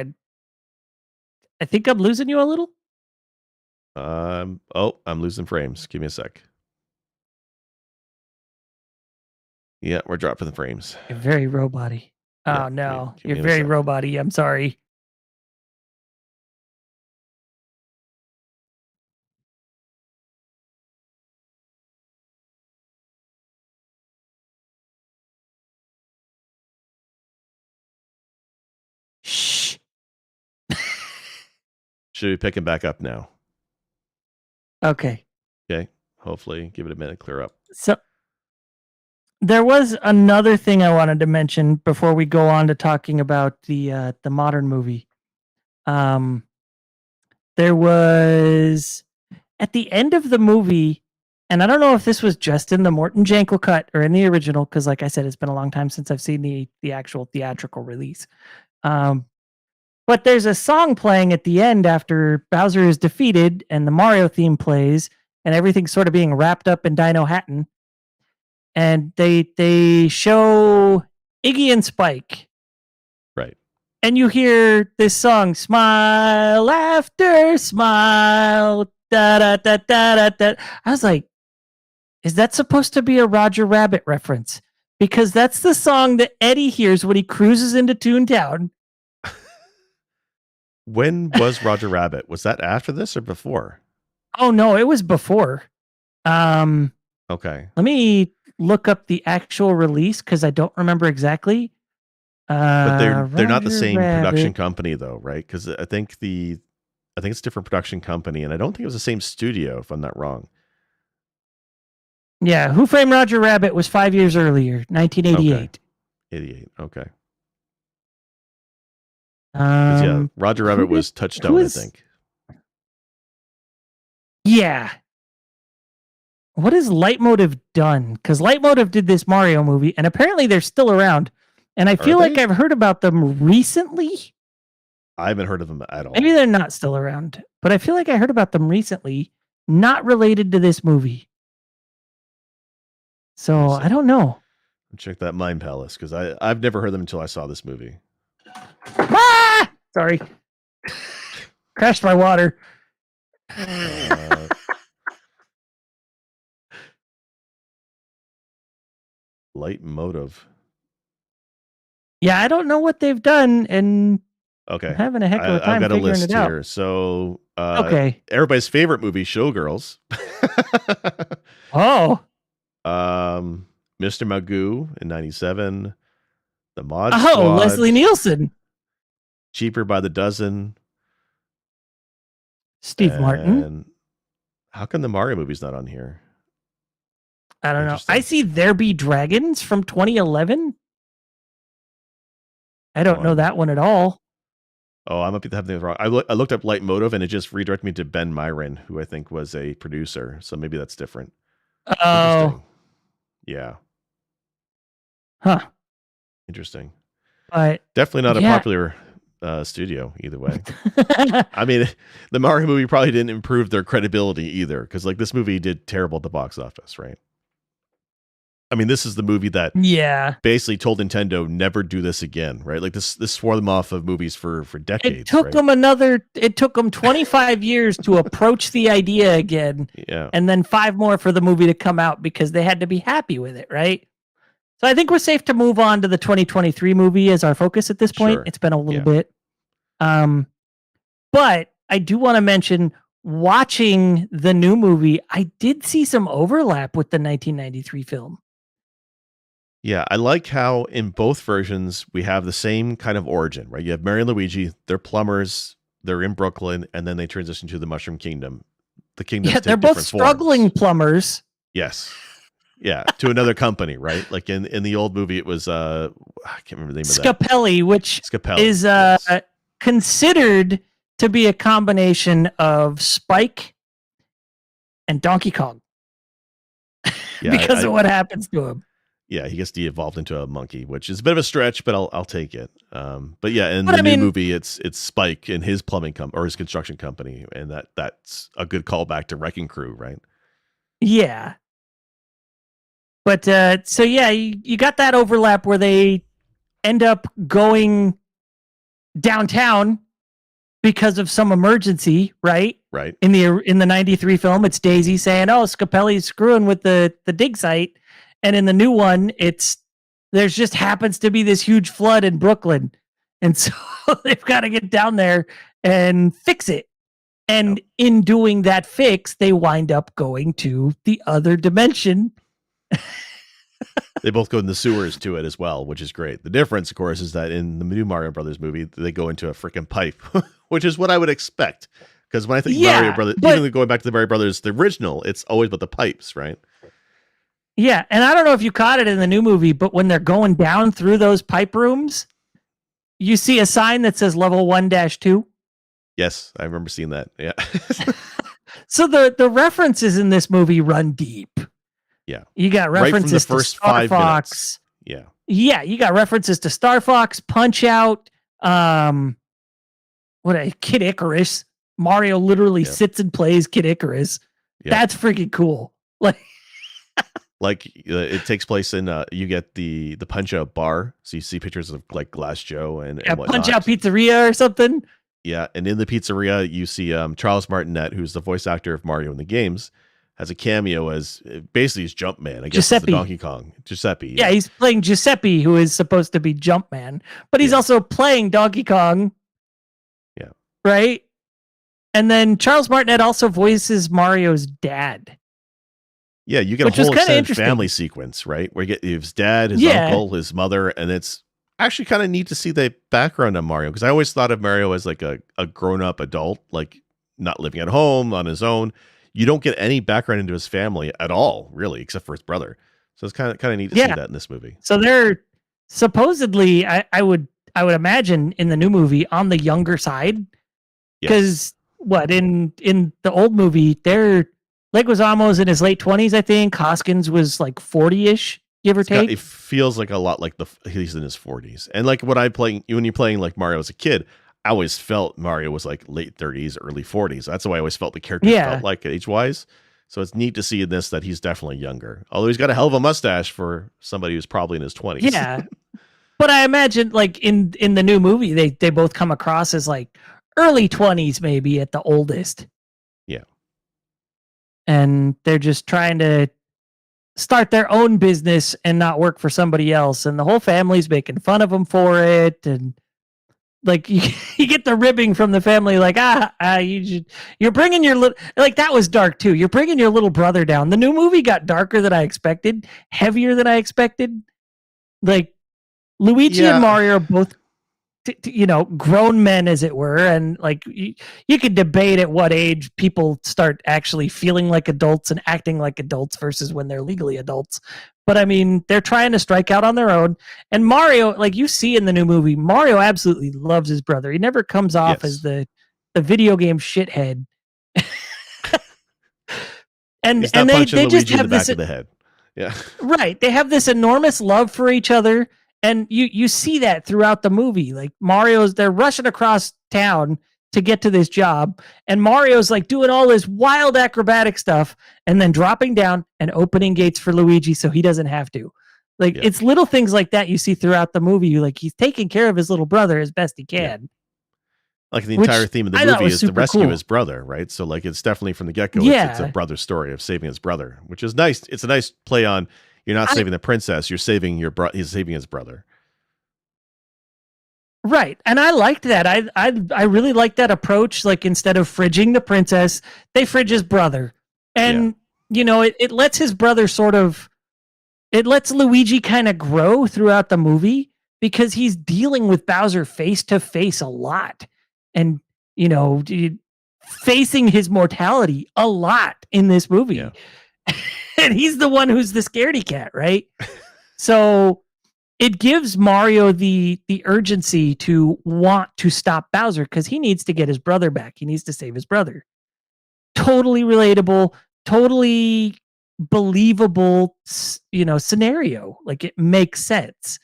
I think I'm losing you a little. Oh, I'm losing frames. Give me a sec. Yeah, we're dropping the frames. You're very robot-y. Yeah, Oh no, give you're me a very sec. robot-y. I'm sorry. Shh. Should be picking back up now. Okay. Okay. Hopefully give it a minute, clear up. So there was another thing I wanted to mention before we go on to talking about the modern movie. Um there was at the end of the movie, and I don't know if this was just in the Morton Jankel cut or in the original, because like I said, it's been a long time since I've seen the actual theatrical release. Um, but there's a song playing at the end after Bowser is defeated, and the Mario theme plays, and everything's sort of being wrapped up in Dino Hatton, and they show Iggy and Spike, Right. and you hear this song, "Smile After Smile." Da, da, da, da, da, da. I was like, is that supposed to be a Roger Rabbit reference? Because that's the song that Eddie hears when he cruises into Toontown. When was Roger Rabbit? Was that after this or before? Oh no, it was before. Um, Okay. Let me look up the actual release because I don't remember exactly. But they're not the Roger same production Rabbit. company though, right? Because I think it's a different production company, and I don't think it was the same studio, if I'm not wrong. Yeah, Who Framed Roger Rabbit was 5 years earlier, Okay. 1988. 88. Okay. Yeah, Roger Rabbit Who did? was Who Touchstone, I is? think. Yeah, what has Leitmotiv done? Because Leitmotiv did this Mario movie, and apparently they're still around. And I Are feel like they? I've heard about them recently. I haven't heard of them at Maybe all. they're not still around, but I feel like I heard about them recently, not related to this movie. Let me So see. I don't know. Check that Mind Palace because I've never heard them until I saw this movie. Ah! Sorry. Crashed my water. Uh, Light Motive. Yeah, I don't know what they've done, and I'm Okay. having a heck of a I've time got a figuring list it out. here. So Okay. everybody's favorite movie, Showgirls. Oh. Mr. Magoo in 97. The Mod Oh, Squad. Leslie Nielsen. Cheaper by the Dozen. Steve Martin. And how come the Mario movie's not on here? I don't know. I Interesting. see There Be Dragons from 2011. I don't know One. that one at all. Oh, I might be having things wrong. I looked up Leitmotiv and it just redirected me to Ben Myron, who I think was a producer. So maybe that's different. Oh, Interesting. Yeah, huh. interesting. But Definitely not a yeah. popular studio either way. I mean, the Mario movie probably didn't improve their credibility either, because like this movie did terrible at the box office, right? I mean, this is the movie that Yeah. basically told Nintendo never do this again, right? Like this swore them off of movies for It decades, took right? them it took them 25 years to approach the idea again, Yeah, and then 5 more for the movie to come out because they had to be happy with it, right? So I think we're safe to move on to the 2023 movie as our focus at this point. sure. It's been a little Yeah. bit. Um, but I do want to mention watching the new movie, I did see some overlap with the 1993 film. Yeah, I like how in both versions we have the same kind of origin, right? You have Mario and Luigi, they're plumbers, they're in Brooklyn, and then they transition to the Mushroom Kingdom. The kingdoms Yeah, they're take both different struggling forms. plumbers. Yes. Yeah, to another company, right? Like in the old movie it was I can't remember the name of that. Scapelli, which Scapelli. is Yes. considered to be a combination of Spike and Donkey Kong Yeah, because of what happens to him. yeah, he gets de-evolved into a monkey, which is a bit of a stretch, but I'll take it. But yeah, in But the I new mean, movie, it's Spike and his plumbing or his construction company, and that's a good callback to Wrecking Crew, right? yeah. But so yeah, you got that overlap where they end up going downtown because of some emergency, right? Right. In the 93 film, it's Daisy saying, "Oh, Scapelli's screwing with the dig site." And in the new one, it's there's just happens to be this huge flood in Brooklyn. And so they've got to get down there and fix it. And in doing that fix, they wind up going to the other dimension. They both go in the sewers to it as well, which is great. The difference, of course, is that in the new Mario Brothers movie, they go into a freaking pipe, which is what I would expect. Because when I think Mario Brothers, even going back to the Mario Brothers, the original, it's always about the pipes, right? Yeah, and I don't know if you caught it in the new movie, but when they're going down through those pipe rooms, you see a sign that says level 1-2. Yes, I remember seeing that. Yeah. So the references in this movie run deep. Yeah. You got references right from the first to Star 5 Fox. Minutes. Yeah. Yeah, you got references to Star Fox, Punch Out, Kid Icarus. Mario literally sits and plays Kid Icarus. Yep. That's freaking cool. Like it takes place in you get the Punch Out bar, so you see pictures of like Glass Joe and whatnot. Punch Out Pizzeria or something. Yeah, and in the pizzeria you see Charles Martinet, who's the voice actor of Mario in the games, has a cameo as basically he's Jumpman. I guess it's the Donkey Kong. Giuseppe. Yeah, he's playing Giuseppe, who is supposed to be Jumpman, but he's also playing Donkey Kong. Yeah. Right? And then Charles Martinet also voices Mario's dad. Yeah, you get a whole extended family sequence, right? Where you get his dad, his uncle, his mother, and it's actually kind of neat to see the background on Mario, because I always thought of Mario as like a grown-up adult, like not living at home on his own. You don't get any background into his family at all, really, except for his brother. So it's kind of neat to see that in this movie. So they're supposedly, I would imagine in the new movie on the younger side, because in the old movie, Leguizamo's in his late 20s, I think. Hoskins was like 40-ish, give or take. It feels like a lot like he's in his 40s. And like when you're playing like Mario as a kid, I always felt Mario was like late 30s, early 40s. That's the way I always felt the character felt like age-wise. So it's neat to see in this that he's definitely younger. Although he's got a hell of a mustache for somebody who's probably in his 20s. Yeah. But I imagine like in the new movie, they both come across as like early 20s maybe at the oldest. Yeah. And they're just trying to start their own business and not work for somebody else. And the whole family's making fun of them for it. And like you get the ribbing from the family, like, you're bringing your little, like that was dark too. You're bringing your little brother down. The new movie got darker than I expected, heavier than I expected. Like Luigi and Mario are both grown men, as it were, and like you could debate at what age people start actually feeling like adults and acting like adults versus when they're legally adults. But I mean, they're trying to strike out on their own. And Mario, like you see in the new movie, Mario absolutely loves his brother. He never comes off as the video game shithead. and He's not and punching they just Luigi in have the back this of the head. Yeah. right. They have this enormous love for each other. And you see that throughout the movie. Like they're rushing across town to get to this job. And Mario's like doing all this wild acrobatic stuff and then dropping down and opening gates for Luigi so he doesn't have to. Like it's little things like that you see throughout the movie. Like he's taking care of his little brother as best he can. Yeah. Like the entire theme of the movie is to rescue his brother, right? So like it's definitely from the get-go, it's a brother story of saving his brother, which is nice. It's a nice play on you're not saving the princess, you're saving he's saving his brother. Right. And I liked that. I really liked that approach. Like instead of fridging the princess, they fridge his brother. And it lets his brother it lets Luigi kind of grow throughout the movie because he's dealing with Bowser face to face a lot. And, facing his mortality a lot in this movie. Yeah. And he's the one who's the scaredy cat, right? So it gives Mario the urgency to want to stop Bowser because he needs to get his brother back. He needs to save his brother. Totally relatable, totally believable, scenario. Like it makes sense.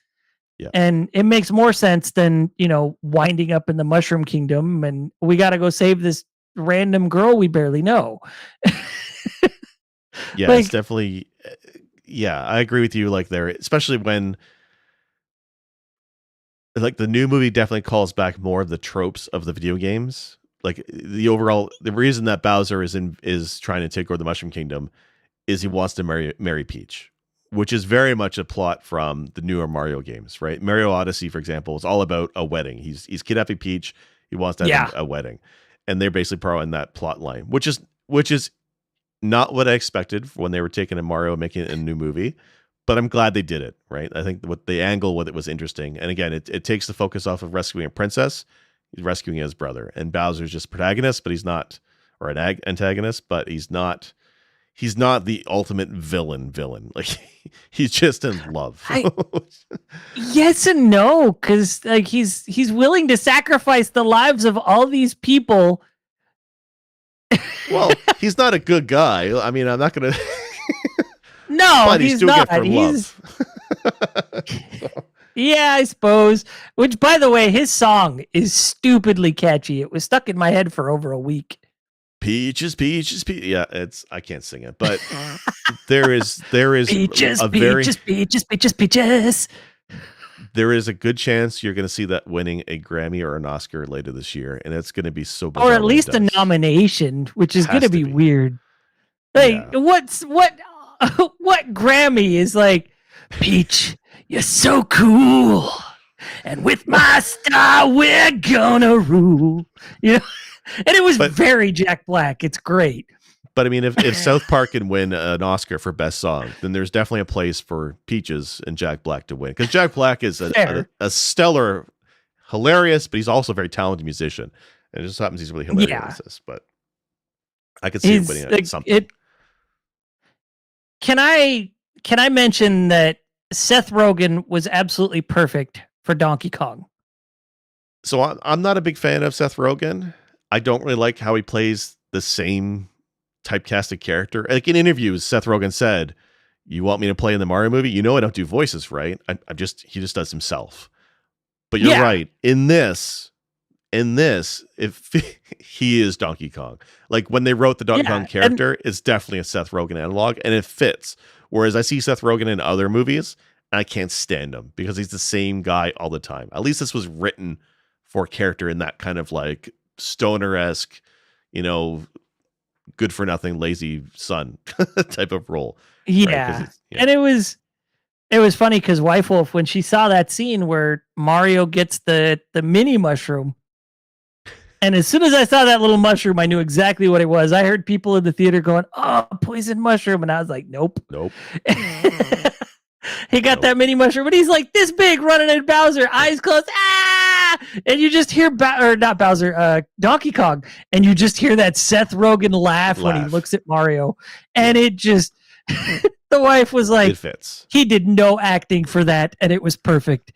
Yeah. And it makes more sense than, winding up in the Mushroom Kingdom and we got to go save this random girl we barely know. Yeah, it's definitely, I agree with you. Like there, especially when like the new movie definitely calls back more of the tropes of the video games. Like the reason that Bowser is trying to take over the Mushroom Kingdom is he wants to marry Peach, which is very much a plot from the newer Mario games, right? Mario Odyssey, for example, is all about a wedding. He's kidnapping Peach. He wants to have a wedding, and they're basically following that plot line, which is not what I expected when they were taking a Mario and making it a new movie. But I'm glad they did it, right? I think what the angle with it was interesting. And again, it takes the focus off of rescuing a princess. He's rescuing his brother. And Bowser's just protagonist, but he's not, or an antagonist, but he's not the ultimate villain. Like he's just in love. Yes and no, because like he's willing to sacrifice the lives of all these people. Well, he's not a good guy. I mean, I'm not gonna No, but he's not. For love. Yeah, I suppose. Which, by the way, his song is stupidly catchy. It was stuck in my head for over a week. Peaches, peaches, peaches. Yeah, I can't sing it, but there is peaches, peaches. There is a good chance you're going to see that winning a Grammy or an Oscar later this year, and it's going to be so bizarre. Or at least a nomination, which is going to be weird. Like, what Grammy is like, Peach, you're so cool, and with my star, we're gonna rule. And it was very Jack Black. It's great. But I mean, if South Park can win an Oscar for Best Song, then there's definitely a place for Peaches and Jack Black to win. Because Jack Black is a stellar, hilarious, but he's also a very talented musician. And it just happens he's really hilarious. But I could see him winning something. Can I mention that Seth Rogen was absolutely perfect for Donkey Kong? So I'm not a big fan of Seth Rogen. I don't really like how he plays the same typecasted character. Like in interviews, Seth Rogen said, "You want me to play in the Mario movie? I don't do voices, right? He just does himself." But you're right. In this, if he is Donkey Kong, like when they wrote the Donkey Kong character, it's definitely a Seth Rogen analog, and it fits. Whereas I see Seth Rogen in other movies, and I can't stand him because he's the same guy all the time. At least this was written for a character in that kind of like stoner-esque, good for nothing, lazy son type of role. Yeah. Right? And it was funny because Wife Wolf, when she saw that scene where Mario gets the mini mushroom, and as soon as I saw that little mushroom, I knew exactly what it was. I heard people in the theater going, "Oh, poison mushroom," and I was like, "Nope." He got that mini mushroom, but he's like this big, running at Bowser, eyes closed. Ah! And you just hear or not Bowser, Donkey Kong, and you just hear that Seth Rogen laugh when he looks at Mario, and it just the wife was like, it fits. He did no acting for that, and it was perfect.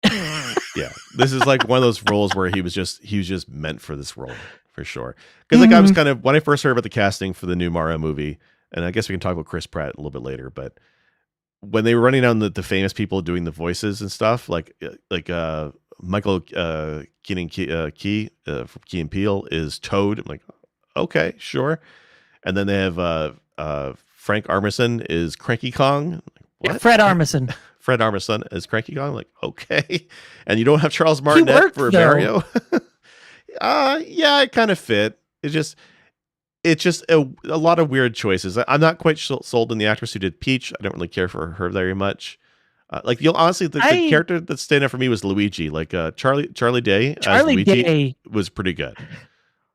Yeah, this is like one of those roles where he was just meant for this role for sure. Because like I was kind of, when I first heard about the casting for the new Mario movie, and I guess we can talk about Chris Pratt a little bit later, but when they were running down the famous people doing the voices and stuff, like Michael Keenan Key from Key and Peele is Toad. I'm like, okay, sure. And then they have Frank Armisen is Cranky Kong. What? Fred Armisen. Fred Armisen is Cranky Kong. Like, okay. And you don't have Charles Martinet for Mario. Yeah, it kind of fit. It's just a lot of weird choices. I'm not quite sold in the actress who did Peach. I don't really care for her very much. Like, honestly, the character that stayed out for me was Luigi. Like Charlie Day as Luigi was pretty good.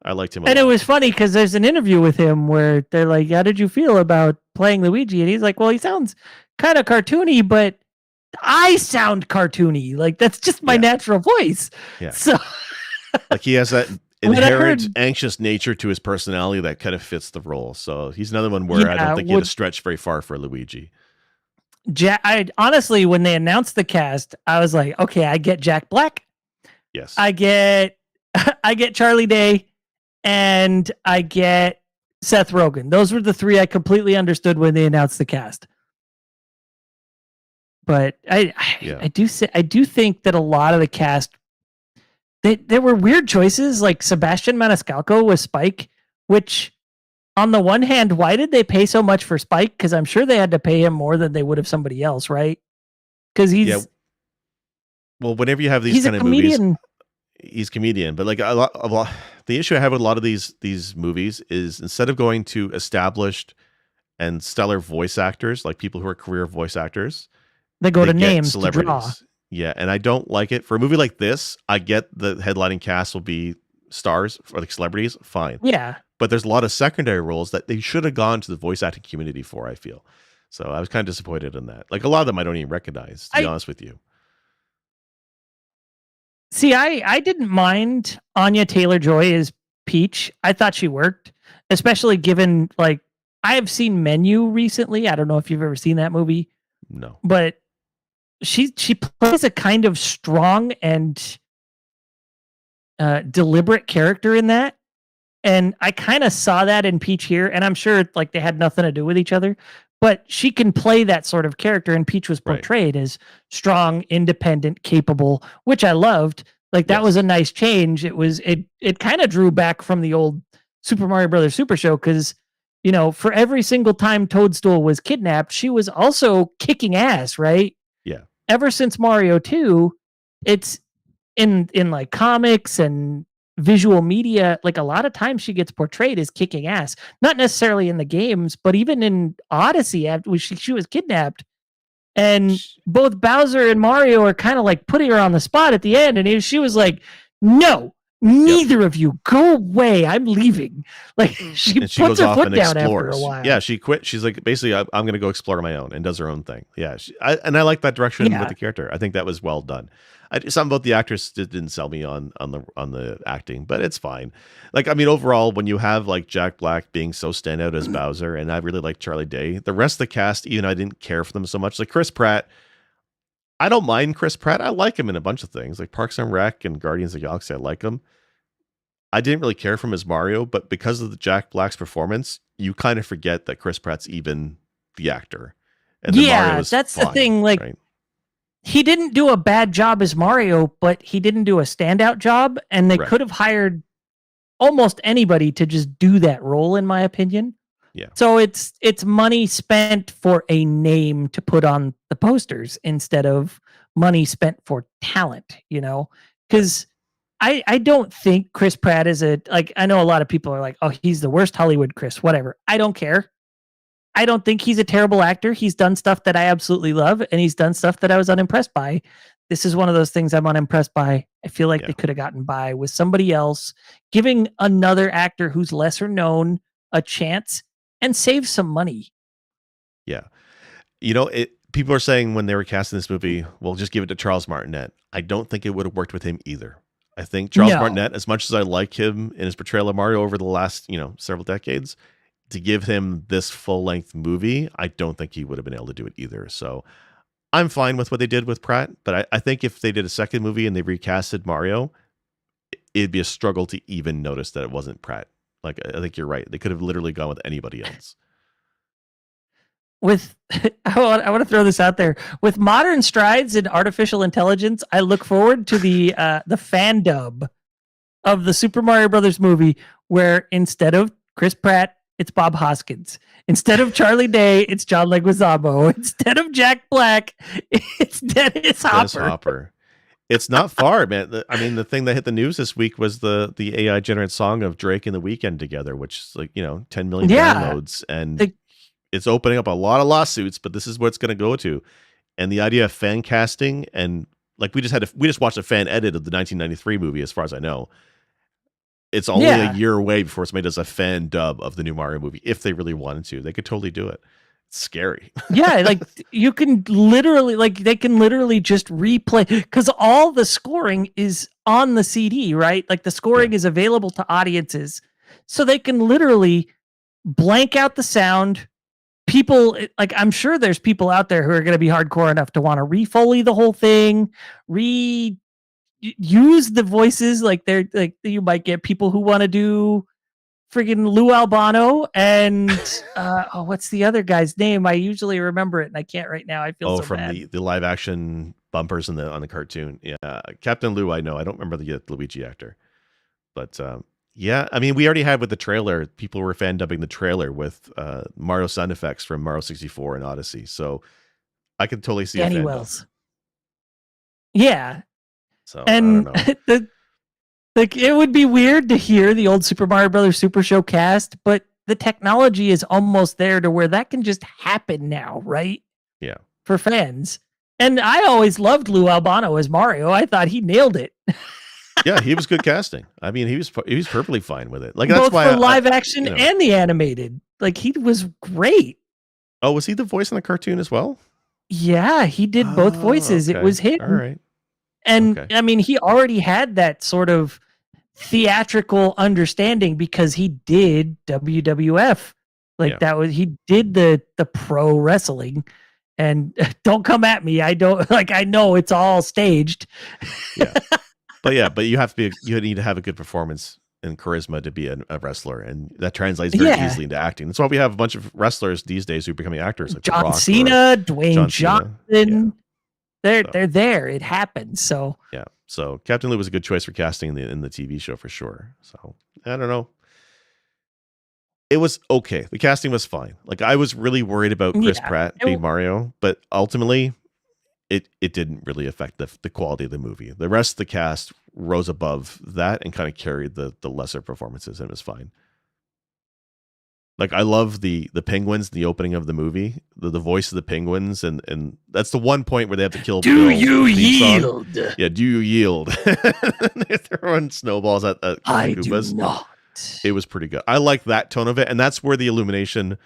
I liked him a lot. And it was funny because there's an interview with him where they're like, how did you feel about playing Luigi? And he's like, well, he sounds kind of cartoony, but I sound cartoony. Like, that's just my natural voice. Yeah. So like he has that inherent anxious nature to his personality that kind of fits the role. So he's another one where I don't think he had to stretch very far for Luigi. I honestly, when they announced the cast, I was like, okay, I get Jack Black. Yes. I get Charlie Day, and I get Seth Rogen. Those were the three I completely understood when they announced the cast. But I do think that a lot of the cast, there were weird choices, like Sebastian Maniscalco with Spike, which on the one hand, why did they pay so much for Spike? Because I'm sure they had to pay him more than they would have somebody else, right? Because he's well, whenever you have these kind of movies, he's comedian. But like a lot, the issue I have with a lot of these movies is instead of going to established and stellar voice actors, like people who are career voice actors, they go to names to draw. Yeah, and I don't like it. For a movie like this, I get the headlining cast will be stars or like celebrities, fine. Yeah. But there's a lot of secondary roles that they should have gone to the voice acting community for, I feel. So I was kind of disappointed in that. Like a lot of them I don't even recognize, to be honest with you. See, I didn't mind Anya Taylor-Joy as Peach. I thought she worked, especially given, like, I have seen Menu recently. I don't know if you've ever seen that movie. No. But she plays a kind of strong and deliberate character in that. And I kind of saw that in Peach here, and I'm sure like they had nothing to do with each other, but she can play that sort of character, and Peach was portrayed as strong, independent, capable, which I loved. Like that was a nice change. It kind of drew back from the old Super Mario Brothers Super Show because, you know, for every single time Toadstool was kidnapped, she was also kicking ass, right? Yeah. Ever since Mario 2, it's in like comics and visual media, like a lot of times she gets portrayed as kicking ass, not necessarily in the games, but even in Odyssey after she was kidnapped, and both Bowser and Mario are kind of like putting her on the spot at the end, and she was like, no, neither of you, go away, I'm leaving. Like she puts her foot down after a while. Yeah, she quit. She's like, basically, I'm going to go explore my own, and does her own thing. Yeah, and I like that direction with the character. I think that was well done. Something about the actress didn't sell me on the acting, but it's fine. Like, I mean, overall, when you have like Jack Black being so standout as Bowser, and I really like Charlie Day, the rest of the cast, even I didn't care for them so much. Like Chris Pratt, I don't mind Chris Pratt. I like him in a bunch of things, like Parks and Rec and Guardians of the Galaxy. I like him. I didn't really care for him as Mario, but because of the Jack Black's performance, you kind of forget that Chris Pratt's even the actor. And yeah, that's fine, the thing. Like. Right? He didn't do a bad job as Mario, but he didn't do a standout job, and they could have hired almost anybody to just do that role, in my opinion. Yeah. So it's money spent for a name to put on the posters instead of money spent for talent, you know? Because I don't think Chris Pratt is I know a lot of people are like, oh, he's the worst Hollywood Chris, whatever. I don't care. I don't think he's a terrible actor. He's done stuff that I absolutely love, and he's done stuff that I was unimpressed by. This is one of those things I'm unimpressed by. I feel like they could have gotten by with somebody else, giving another actor who's lesser known a chance and save some money. Yeah. You know, people are saying when they were casting this movie, well, just give it to Charles Martinet. I don't think it would have worked with him either. I think Charles No. Martinet, as much as I like him in his portrayal of Mario over the last, several decades, to give him this full length movie, I don't think he would have been able to do it either. So I'm fine with what they did with Pratt, but I think if they did a second movie and they recasted Mario, it'd be a struggle to even notice that it wasn't Pratt. Like, I think you're right. They could have literally gone with anybody else. With I want to throw this out there. With modern strides in artificial intelligence, I look forward to the fan dub of the Super Mario Brothers movie, where instead of Chris Pratt, it's Bob Hoskins. Instead of Charlie Day, it's John Leguizamo. Instead of Jack Black, it's Dennis Hopper. It's not far, man. The thing that hit the news this week was the AI generated song of Drake and The Weeknd together, which is like 10 million downloads, and it's opening up a lot of lawsuits. But this is what it's going to go to, and the idea of fan casting, and like we just watched a fan edit of the 1993 movie, as far as I know. It's only a year away before somebody does a fan dub of the new Mario movie. If they really wanted to, they could totally do it. It's scary. Yeah, like you can literally, they can literally just replay, because all the scoring is on the CD, right? Like the scoring is available to audiences, so they can literally blank out the sound. People, like, I'm sure there's people out there who are going to be hardcore enough to want to re-Foley the whole thing, use the voices. Like you might get people who want to do friggin' Lou Albano and what's the other guy's name? I usually remember it and I can't right now. I feel so from bad. the live action bumpers on the cartoon. Yeah, Captain Lou, I know. I don't remember the Luigi actor, but yeah, I mean, we already had with the trailer. People were fan dubbing the trailer with Mario sound effects from Mario 64 and Odyssey. So I could totally see Danny a fan Wells. dub. Yeah. So and I don't know. Like, it would be weird to hear the old Super Mario Brothers Super Show cast, but the technology is almost there to where that can just happen now, right? Yeah. For fans. And I always loved Lou Albano as Mario. I thought he nailed it. Yeah, he was good casting. I mean, he was perfectly fine with it. Like, that's both why for live action and the animated. Like, he was great. Oh, was he the voice in the cartoon as well? Yeah, he did both voices. Okay. It was him. All right. And okay. I mean, he already had that sort of theatrical understanding because he did WWF. Like he did the pro wrestling. And don't come at me. I know it's all staged. Yeah. But you need to have a good performance and charisma to be a wrestler, and that translates very easily into acting. That's why we have a bunch of wrestlers these days who are becoming actors, like John Cena, Dwayne Johnson. They're there. It happens. So yeah. So Captain Lou was a good choice for casting in the TV show for sure. So I don't know. It was okay. The casting was fine. Like, I was really worried about Chris Pratt being Mario, but ultimately it didn't really affect the quality of the movie. The rest of the cast rose above that and kind of carried the lesser performances, and it was fine. Like, I love the penguins, the opening of the movie, the voice of the penguins, and that's the one point where they have to kill Do Bill. you yield? Yeah, do you yield? They're throwing snowballs at I Koopas. do not. It was pretty good. I like that tone of it, and that's where the Illumination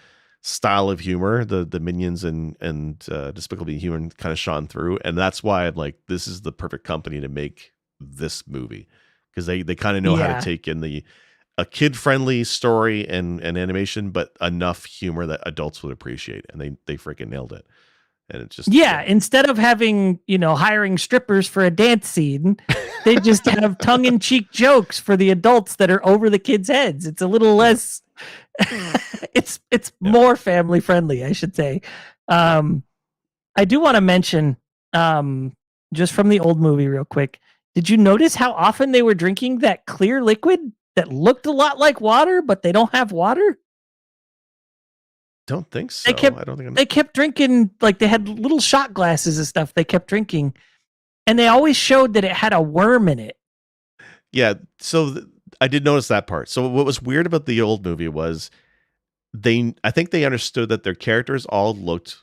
style of humor, the Minions and Despicable Me Human, kind of shone through, and that's why I'm like, this is the perfect company to make this movie, because they kind of know how to take in a kid-friendly story and animation, but enough humor that adults would appreciate, and they freaking nailed it. And it's just instead of having hiring strippers for a dance scene, they just have tongue-in-cheek jokes for the adults that are over the kids' heads. It's a little less it's more family friendly, I should say. I do want to mention just from the old movie real quick, did you notice how often they were drinking that clear liquid that looked a lot like water, but they don't have water? Don't think so. I don't think they kept drinking, like, they had little shot glasses and stuff they kept drinking, and they always showed that it had a worm in it. Yeah, so I did notice that part. So what was weird about the old movie was I think they understood that their characters all looked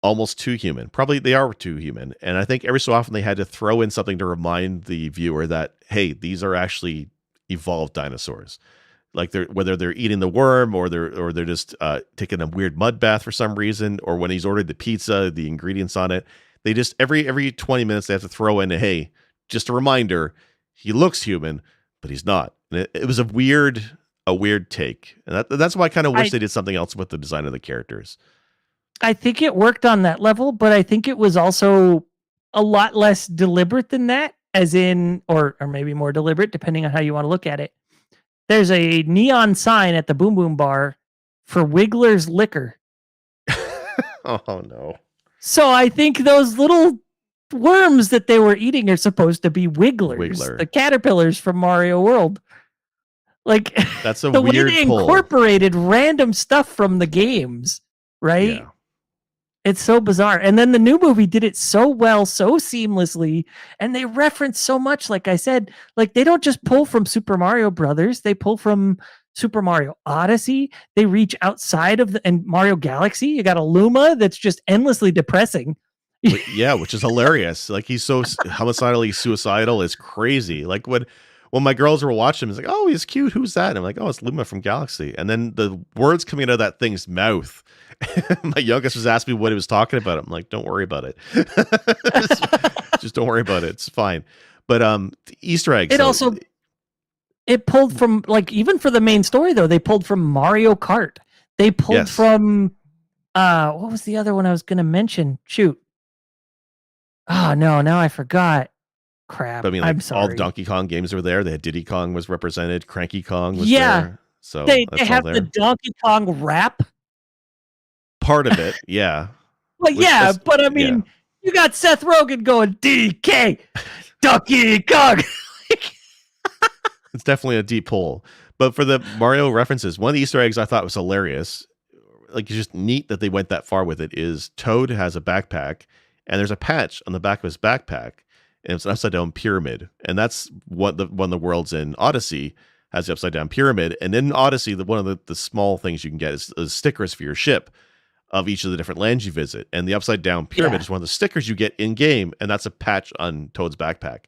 almost too human. Probably they are too human, and I think every so often they had to throw in something to remind the viewer that, hey, these are actually evolved dinosaurs. like whether they're eating the worm or they're just taking a weird mud bath for some reason, or when he's ordered the pizza, the ingredients on it, they just every 20 minutes they have to throw in a hey, just a reminder, he looks human, but he's not. And it was a weird take, and that's why I kind of wish I they did something else with the design of the characters. I think it worked on that level, but I think it was also a lot less deliberate than that, as in, or maybe more deliberate, depending on how you want to look at it. There's a neon sign at the Boom Boom Bar for Wiggler's Liquor. Oh no. So I think those little worms that they were eating are supposed to be Wigglers, the Wiggler. caterpillars from Mario World. Like That's a the way weird they pull. incorporated random stuff from the games, right? Yeah. It's so bizarre. And then the new movie did it so well, so seamlessly, and they reference so much. Like I said, like they don't just pull from Super Mario Brothers, they pull from Super Mario Odyssey. They reach outside of and Mario Galaxy. You got a Luma that's just endlessly depressing. Yeah, which is hilarious. Like he's so homicidally suicidal. It's crazy. Like when my girls were watching him, it's like, oh, he's cute. Who's that? And I'm like, oh, it's Luma from Galaxy. And then the words coming out of that thing's mouth. My youngest was asking me what he was talking about. I'm like, don't worry about it. Just don't worry about it. It's fine. But the Easter eggs. It also it pulled from, like, even for the main story though, they pulled from Mario Kart. They pulled from what was the other one I was gonna mention? Shoot. Oh no, now I forgot. Crap. But I mean, like, I'm sorry. all the Donkey Kong games were there. They had Diddy Kong was represented. Cranky Kong was Yeah. there. So They that's all have there. the Donkey Kong rap. Part of it, yeah. Well, Which yeah, is- but I mean, you got Seth Rogen going DK, Donkey Kong. It's definitely a deep pull. But for the Mario references, one of the Easter eggs I thought was hilarious, like it's just neat that they went that far with it, is Toad has a backpack and there's a patch on the back of his backpack and it's an upside down pyramid. And that's what one of the worlds in Odyssey has, the upside down pyramid. And in Odyssey, one of the small things you can get is stickers for your ship of each of the different lands you visit. And the upside down pyramid is one of the stickers you get in game. And that's a patch on Toad's backpack.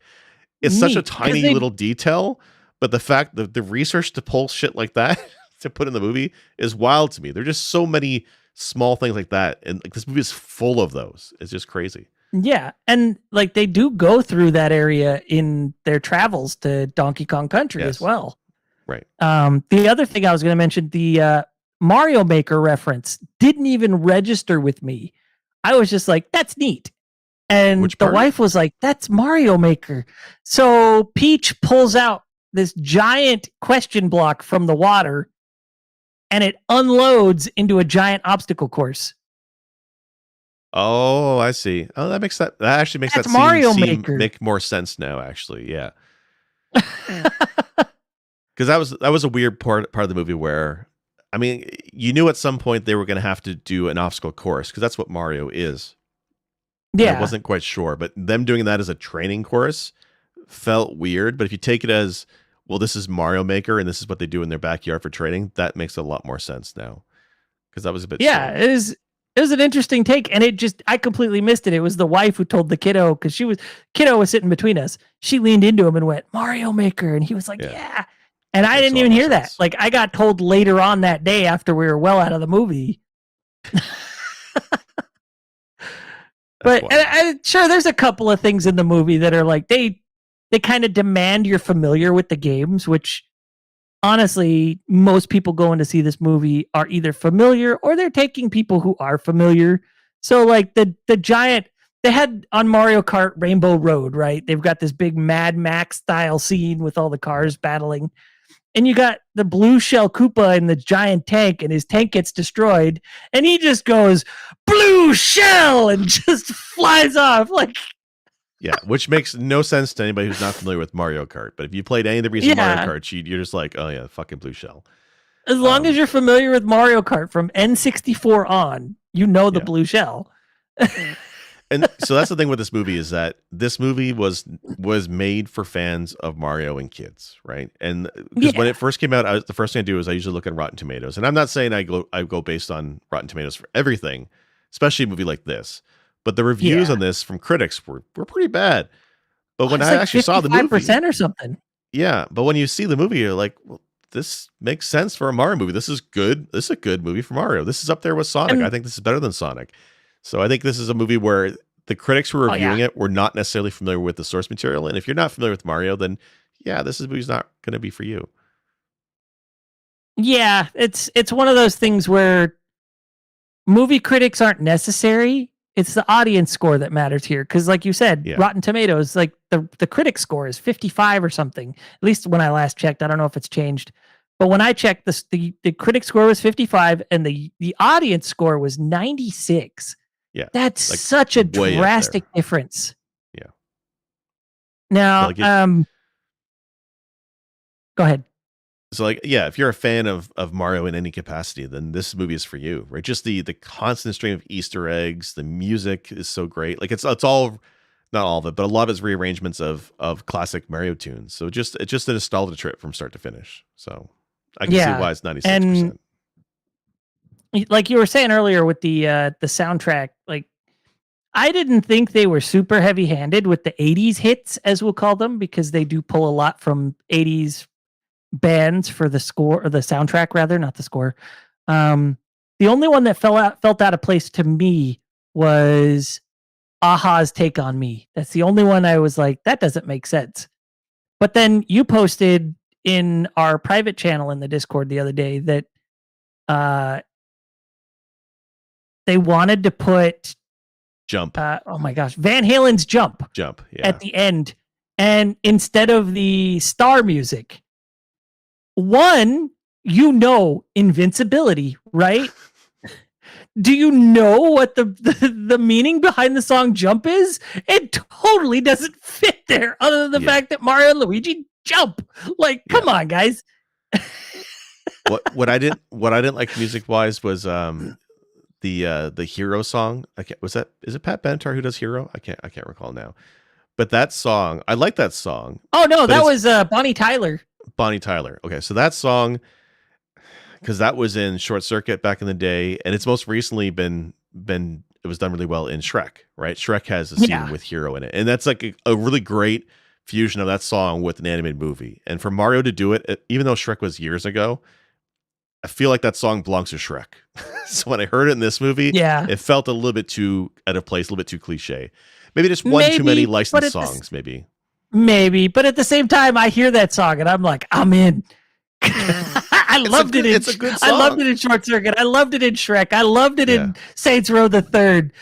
It's such a Neat, tiny little detail, but the fact that the research to pull shit like that to put in the movie is wild to me. There are just so many small things like that. And like, this movie is full of those. It's just crazy. Yeah, and like they do go through that area in their travels to Donkey Kong Country as well. Right. The other thing I was going to mention, the Mario Maker reference didn't even register with me. I was just like, that's neat. And Which the part? wife was like, that's Mario Maker. So Peach pulls out this giant question block from the water and it unloads into a giant obstacle course. Oh, I see. Oh, that actually makes That's that Mario scene Maker. make more sense now, actually. Yeah. Because that was a weird part of the movie where, I mean, you knew at some point they were going to have to do an obstacle course because that's what Mario is. Yeah. I wasn't quite sure, but them doing that as a training course felt weird. But if you take it as, well, this is Mario Maker and this is what they do in their backyard for training, that makes a lot more sense now. Because that was a bit strange. It was an interesting take, and I completely missed it. It was the wife who told the kiddo, because kiddo was sitting between us. She leaned into him and went, Mario Maker, and he was like, yeah. And I didn't even hear that. Like, I got told later on that day after we were well out of the movie. But sure, there's a couple of things in the movie that are like, they kind of demand you're familiar with the games, which honestly, most people going to see this movie are either familiar or they're taking people who are familiar. So like the giant, they had on Mario Kart Rainbow Road, right? They've got this big Mad Max style scene with all the cars battling. And you got the blue shell Koopa in the giant tank, and his tank gets destroyed. And he just goes, blue shell, and just flies off. Like, yeah, which makes no sense to anybody who's not familiar with Mario Kart. But if you played any of the recent Mario Kart, you're just like, oh yeah, fucking blue shell. As long as you're familiar with Mario Kart from N64 on, you know the blue shell. And so that's the thing with this movie, is that this movie was made for fans of Mario and kids, right? And because when it first came out, the first thing I do is I usually look at Rotten Tomatoes, and I'm not saying I go based on Rotten Tomatoes for everything, especially a movie like this. But the reviews on this from critics were pretty bad. But when I actually saw the movie, 5% or something. yeah. But when you see the movie, you're like, well, this makes sense for a Mario movie. This is good. This is a good movie for Mario. This is up there with Sonic. I And think this is better than Sonic. So I think this is a movie where the critics who are oh yeah. reviewing it were not necessarily familiar with the source material. And if you're not familiar with Mario, then yeah, this movie's not going to be for you. Yeah, it's one of those things where movie critics aren't necessary. It's the audience score that matters here. Because, like you said, Yeah. Rotten Tomatoes, like the critic score is 55 or something. At least when I last checked, I don't know if it's changed. But when I checked, the critic score was 55, and the audience score was 96. Yeah. That's Like, such a way up there. drastic difference. Yeah. Now, Like go ahead. So like, yeah, if you're a fan of Mario in any capacity, then this movie is for you, right? Just the constant stream of Easter eggs, the music is so great. Like it's all, not all of it, but a lot of it's rearrangements of classic Mario tunes. So it's just a nostalgia trip from start to finish. So I can see Yeah, why it's 96%. and like you were saying earlier with the soundtrack, like I didn't think they were super heavy-handed with the 80s hits, as we'll call them, because they do pull a lot from 80s bands for the score, or the soundtrack rather, not the score. The only one that felt out of place to me was Aha's Take on Me. That's the only one I was like, that doesn't make sense. But then you posted in our private channel in the Discord the other day that they wanted to put Jump. Oh my gosh, Van Halen's Jump Yeah. at the end, and instead of the star music, one, invincibility, right? Do you know what the meaning behind the song Jump is? It totally doesn't fit there, other than the fact that Mario and Luigi jump. Like, come on, guys. what I didn't like music wise was the Hero song. Is it Pat Benatar who does Hero? I can't recall now. But that song, I like that song. Oh no, that was Bonnie Tyler. Bonnie Tyler. Okay, so that song, because that was in Short Circuit back in the day, and it's most recently been it was done really well in Shrek, right? Shrek has a scene with Hero in it, and that's like a really great fusion of that song with an animated movie. And for Mario to do it, even though Shrek was years ago, I feel like that song belongs to Shrek. So when I heard it in this movie, it felt a little bit too out of place, a little bit too cliche. Maybe just one too many licensed songs, maybe. Maybe, but at the same time, I hear that song and I'm like, I'm in. I loved it. It's a good song. I loved it in Short Circuit. I loved it in Shrek. I loved it in Saints Row the Third.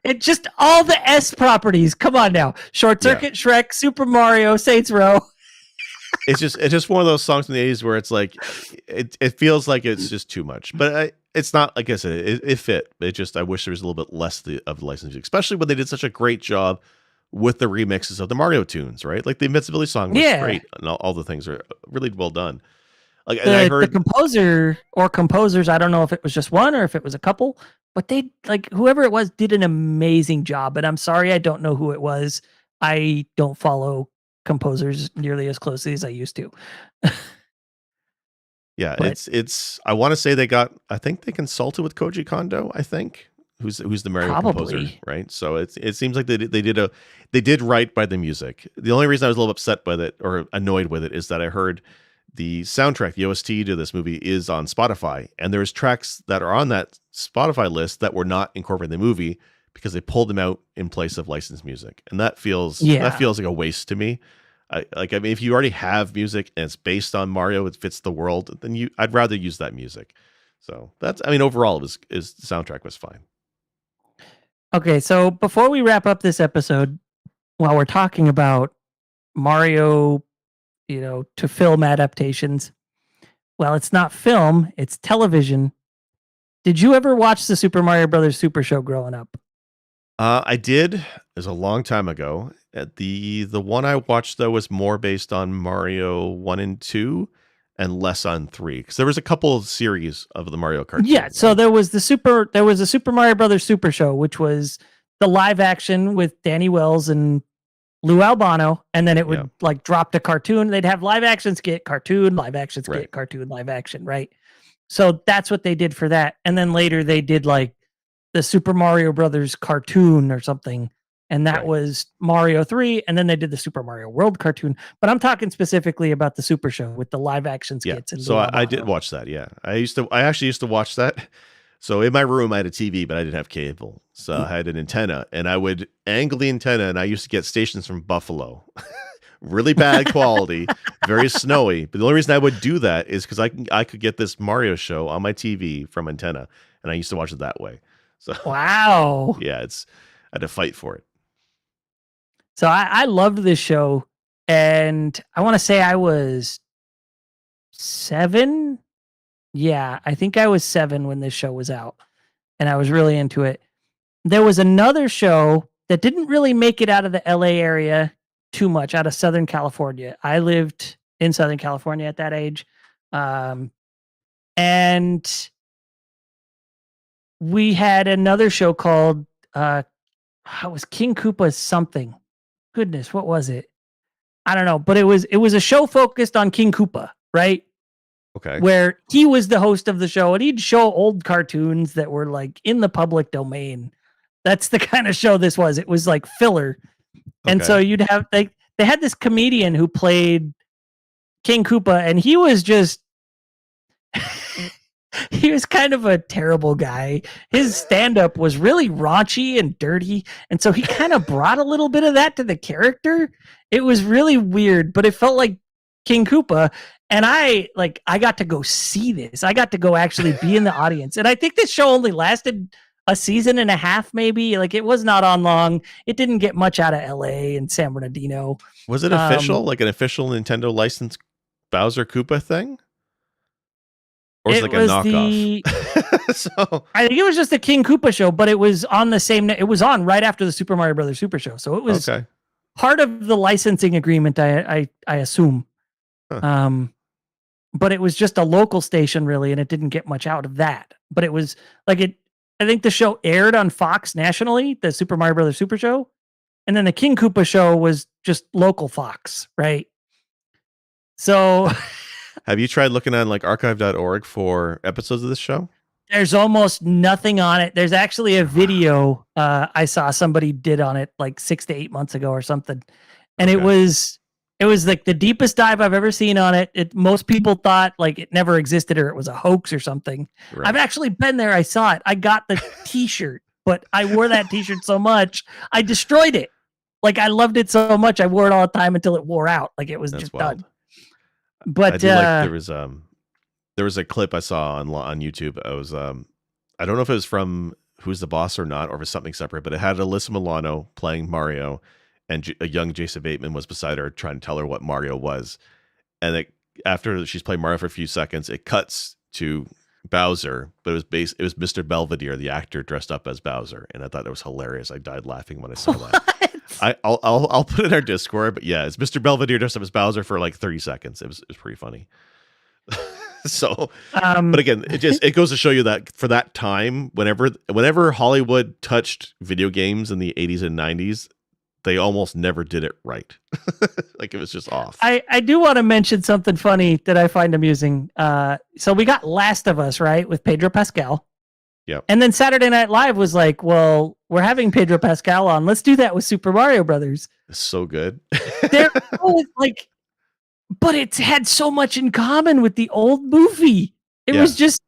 It just all the S properties. Come on now, Short Circuit, Shrek, Super Mario, Saints Row. It's just one of those songs in the 80s where it's like it feels like it's just too much, but it's not. Like I said, it fit. It just, I wish there was a little bit less of the licensed music, especially when they did such a great job with the remixes of the Mario tunes, right? Like the Invincibility song was great, and all the things are really well done. Like, and I heard the composer or composers, I don't know if it was just one or if it was a couple, but they, like, whoever it was did an amazing job. And I'm sorry, I don't know who it was. I don't follow composers nearly as closely as I used to. Yeah, but it's I want to say I think they consulted with Koji Kondo, I think, who's the Mario composer, right? So it seems like they did right by the music. The only reason I was a little upset with it or annoyed with it is that I heard the soundtrack, the OST to this movie, is on Spotify, and there's tracks that are on that Spotify list that were not incorporated in the movie because they pulled them out in place of licensed music, and that feels like a waste to me. I mean, if you already have music and it's based on Mario, it fits the world, then I'd rather use that music. So overall, the soundtrack was fine. Okay, so before we wrap up this episode, while we're talking about Mario, to film adaptations, well, it's not film, it's television. Did you ever watch the Super Mario Brothers Super Show growing up? I did. It was a long time ago. The one I watched, though, was more based on Mario 1 and 2 and less on 3, because there was a couple of series of the Mario cartoon. Yeah, so there was a Super Mario Brothers Super Show, which was the live action with Danny Wells and Lou Albano, and then it would like drop to cartoon. They'd have live action skit, cartoon, live action skit, cartoon, live action, right? So that's what they did for that. And then later they did like the Super Mario Brothers cartoon or something and that Right. was Mario 3, and then they did the Super Mario World cartoon. But I'm talking specifically about the Super Show with the live action Yeah. skits and So Lou I did Albano. watch that. Yeah. I actually used to watch that. So in my room, I had a TV, but I didn't have cable. So I had an antenna, and I would angle the antenna, and I used to get stations from Buffalo. Really bad quality, very snowy. But the only reason I would do that is because I could get this Mario show on my TV from antenna, and I used to watch it that way. So Wow. yeah, I had to fight for it. So I loved this show, and I want to say I was 7. Yeah, I think I was 7 when this show was out, and I was really into it. There was another show that didn't really make it out of the LA area too much, out of Southern California. I lived in Southern California at that age. Um, and we had another show called it was King Koopa's something. Goodness, what was it? I don't know, but it was a show focused on King Koopa, right? Okay. Where he was the host of the show, and he'd show old cartoons that were like in the public domain. That's the kind of show this was. It was like filler. And so Okay. you'd have they had this comedian who played King Koopa, and he was just he was kind of a terrible guy. His stand-up was really raunchy and dirty, and so he kind of brought a little bit of that to the character. It was really weird, but it felt like King Koopa. And I got to go see this. I got to go actually be in the audience. And I think this show only lasted a season and a half, maybe. Like, it was not on long. It didn't get much out of LA and San Bernardino. Was it official, like an official Nintendo licensed Bowser Koopa thing? Or was it like a knockoff? So I think it was just a King Koopa show, but it was on the same. It was on right after the Super Mario Brothers Super Show, so it was okay. part of the licensing agreement. I assume, Huh. but it was just a local station, really, and it didn't get much out of that. But it was like it. I think the show aired on Fox nationally, the Super Mario Brothers Super Show, and then the King Koopa show was just local Fox, right? So Have you tried looking on like archive.org for episodes of this show? there's almost nothing on it. There's actually a video I saw somebody did on it like 6 to 8 months ago or something. And Okay. it was like the deepest dive I've ever seen on it. Most people thought like it never existed or it was a hoax or something. Right. I've actually been there. I saw it. I got the t-shirt, but I wore that t-shirt so much, I destroyed it. Like, I loved it so much, I wore it all the time until it wore out. Like, it was That's just wild. done. But I do like there was a clip I saw on YouTube. I was I don't know if it was from Who's the Boss or not, or if it's something separate, but it had Alyssa Milano playing Mario, and a young Jason Bateman was beside her trying to tell her what Mario was. And after she's played Mario for a few seconds, it cuts to Bowser, but it was Mr. Belvedere, the actor, dressed up as Bowser, and I thought that was hilarious. I died laughing when I saw that. I'll put it in our Discord, but yeah, it's Mr. Belvedere dressed up as Bowser for like 30 seconds. It was pretty funny. So, but again, it goes to show you that for that time, whenever Hollywood touched video games in the 80s and 90s, they almost never did it right. Like, it was just off. I do want to mention something funny that I find amusing. So we got Last of Us, right, with Pedro Pascal. Yep. And then Saturday Night Live was like, well, we're having Pedro Pascal on. Let's do that with Super Mario Brothers. It's so good. They're like, but it had so much in common with the old movie. It was just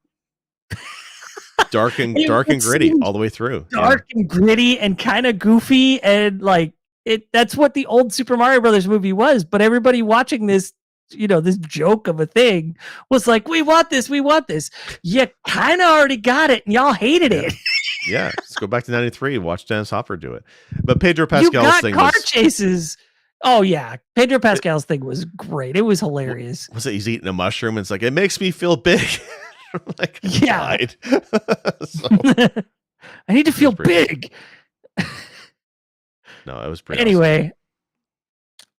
dark and gritty all the way through. Dark and gritty and kind of goofy, and like that's what the old Super Mario Brothers movie was. But everybody watching this, this joke of a thing was like, we want this. You kind of already got it, and y'all hated it. Yeah, let's go back to 93. Watch Dennis Hopper do it. But Pedro Pascal's thing car chases. Oh yeah, Pedro Pascal's thing was great. It was hilarious. Was it he's eating a mushroom and it's like, it makes me feel big. Like, yeah. So, I need to feel big. No, it was pretty Anyway,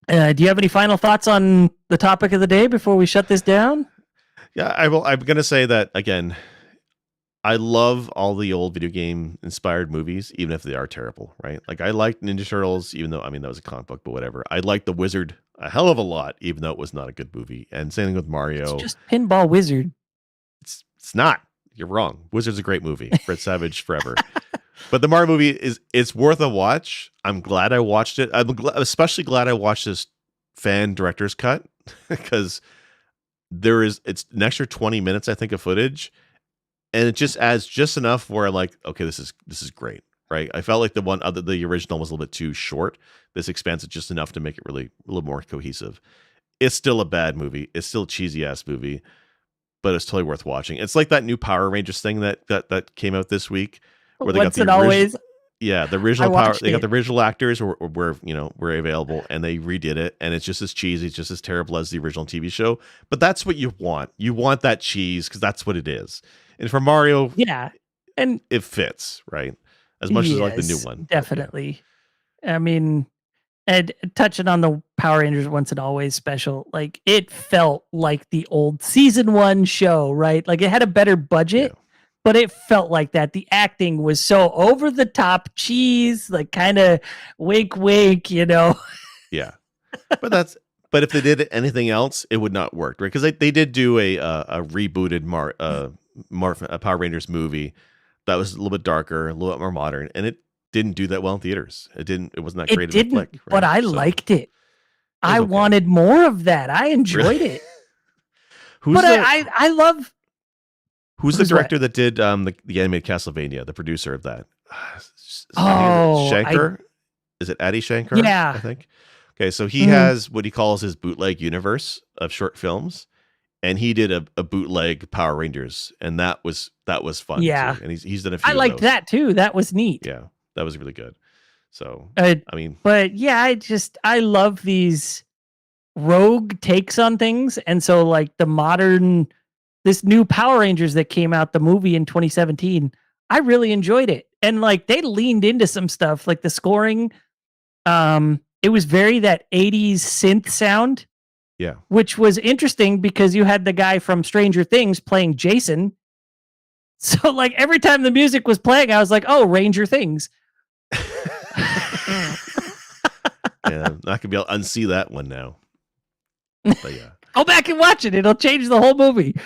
awesome. Do you have any final thoughts on the topic of the day before we shut this down? Yeah, I will. I'm going to say that again. I love all the old video game inspired movies, even if they are terrible, right? Like, I liked Ninja Turtles, even though, I mean, that was a comic book, but whatever. I liked The Wizard a hell of a lot, even though it was not a good movie. And same thing with Mario. It's just Pinball Wizard. It's not. You're wrong. Wizard's a great movie. Fred Savage forever. But the Mario movie it's worth a watch. I'm glad I watched it. Especially glad I watched this fan director's cut because it's an extra 20 minutes I think of footage, and it just adds just enough where I'm like, okay, this is great, right? I felt like the original was a little bit too short. This expands it just enough to make it really a little more cohesive. It's still a bad movie. It's still a cheesy ass movie, but it's totally worth watching. It's like that new Power Rangers thing that came out this week, where they got Once the and original. always, Yeah, the I original power. watched They got it. the original actors were available, and they redid it, and it's just as cheesy, it's just as terrible as the original TV show. But that's what you want. You want that cheese because that's what it is. And for Mario, Yeah, and it fits right as much as I like the new yes, one. But yeah, definitely. I mean, and touching on the Power Rangers Once and Always special, like it felt like the old season 1 show, right? Like it had a better yeah, budget, but it felt like that. The acting was so over the top cheese, like kind of wink wink, you know. yeah. But but if they did anything else, it would not work, right? Because they did do a rebooted Power Rangers movie that was a little bit darker, a little bit more modern, and it didn't do that well in theaters. It wasn't that great It of a didn't, flick, but right? I So liked it. it was I okay. wanted more of that. I Really, enjoyed it. who's But the I love who's the who's what? director that did the animated Castlevania? The producer of that, I think is it Oh, I Shankar? Is it Adi Shankar? I yeah. think. Okay, so he Mhm. has what he calls his bootleg universe of short films, and he did a bootleg Power Rangers, and that was fun Yeah. too. And he's done a I few of liked those. that too. That was neat. Yeah, that was really good. So Uh, I mean, but yeah, I love these rogue takes on things, and so like this new Power Rangers that came out, the movie in 2017, I really enjoyed it, and like they leaned into some stuff, like the scoring. It was very that 80s synth sound, yeah. which was interesting because you had the guy from Stranger Things playing Jason. So like every time the music was playing, I was like, "Oh, Ranger Things." Yeah, I'm not gonna be able to unsee that one now. But yeah. Go back and watch it. It'll change the whole movie.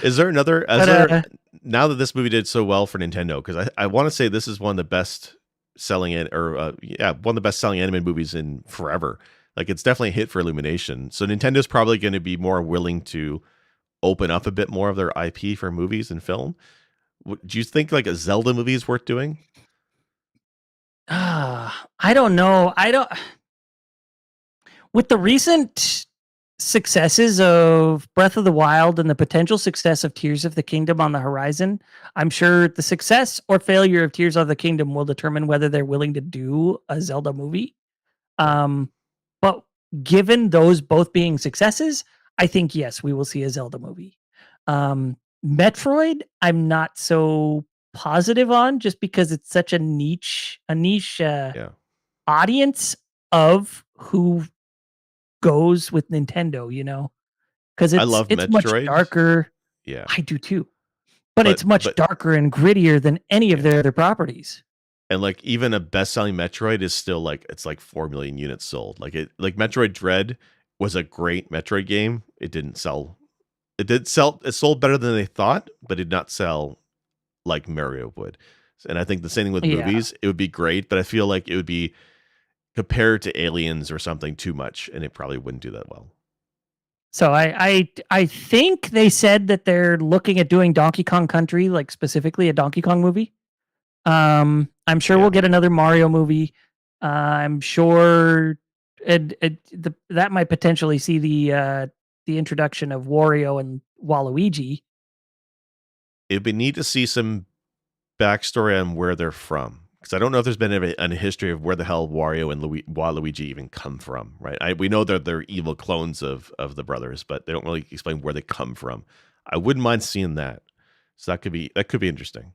Is there another? Is But there now that this movie did so well for Nintendo? Because I want to say this is one of the best selling one of the best selling anime movies in forever. Like it's definitely a hit for Illumination. So Nintendo's probably going to be more willing to open up a bit more of their IP for movies and film. Do you think like a Zelda movie is worth doing? I don't know. I don't with the recent successes of Breath of the Wild and the potential success of Tears of the Kingdom on the horizon, I'm sure the success or failure of Tears of the Kingdom will determine whether they're willing to do a Zelda movie. Yeah, But given those both being successes, I think yes, we will see a Zelda movie. Metroid, I'm not so positive on just because it's such a niche yeah. audience of who goes with Nintendo, you know? Because I it's love it's much Metroid. darker. Yeah, I do too. But but it's much darker and grittier than any of yeah. their other properties. And like even a best-selling Metroid is still like it's like 4 million units sold. Like Metroid Dread was a great Metroid game. It didn't sell. It sold better than they thought, but did not sell like Mario would. And I think the same thing with Yeah. movies. It would be great, but I feel like it would be compared to Aliens or something too much, and it probably wouldn't do that well. So I think they said that they're looking at doing Donkey Kong Country, like specifically a Donkey Kong movie. I'm sure we'll Yeah. get another Mario movie. I'm sure that might potentially see the introduction of Wario and Waluigi. It'd be neat to see some backstory on where they're from. Because I don't know if there's been a history of where the hell Wario and Waluigi even come from, right? We know they're evil clones of the brothers, but they don't really explain where they come from. I wouldn't mind seeing that. So that could be interesting.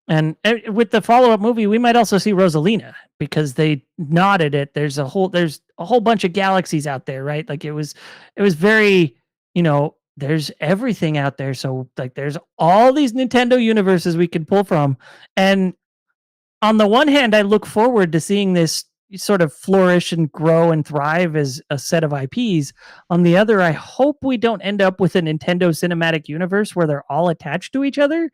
And with the follow-up movie, we might also see Rosalina because they nodded it. There's a whole bunch of galaxies out there, right? Like it was very, there's everything out there. So like there's all these Nintendo universes we can pull from. And on the one hand, I look forward to seeing this sort of flourish and grow and thrive as a set of IPs. On the other, I hope we don't end up with a Nintendo cinematic universe where they're all attached to each other.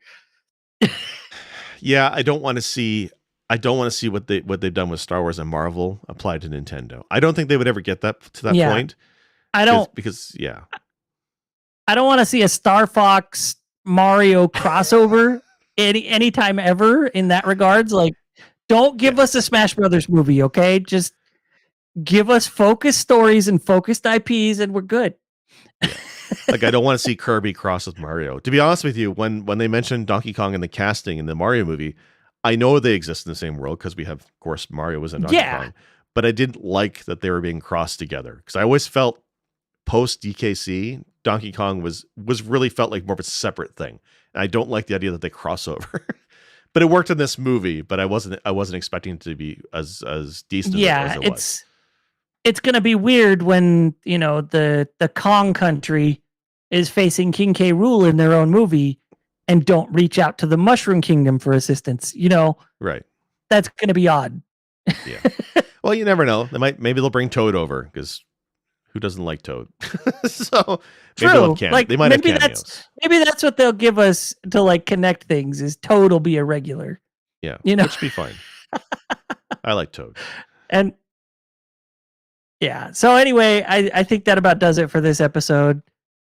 Yeah, I don't want to see. I don't want to see what they've done with Star Wars and Marvel applied to Nintendo. I don't think they would ever get that Yeah, point I don't because yeah. I don't want to see a Star Fox Mario crossover anytime ever in that regards. Like, don't give us a Smash Brothers movie, okay? Just give us focused stories and focused IPs, and we're good. Yeah. Like I don't want to see Kirby cross with Mario. To be honest with you, when they mentioned Donkey Kong in the casting in the Mario movie, I know they exist in the same world because we have, of course, Mario was in Donkey Kong. But I didn't like that they were being crossed together because I always felt post DKC Donkey Kong was really felt like more of a separate thing. And I don't like the idea that they cross over. But it worked in this movie, but I wasn't expecting it to be as decent as it was. It's going to be weird when, the Kong country is facing King K. Rool in their own movie and don't reach out to the Mushroom Kingdom for assistance. Right. That's going to be odd. Yeah. Well, you never know. Maybe they'll bring Toad over because who doesn't like Toad? So true. They might have cameos. Maybe that's what they'll give us to like connect things. Is Toad will be a regular. Yeah, which would be fine. I like Toad. And yeah. So anyway, I think that about does it for this episode.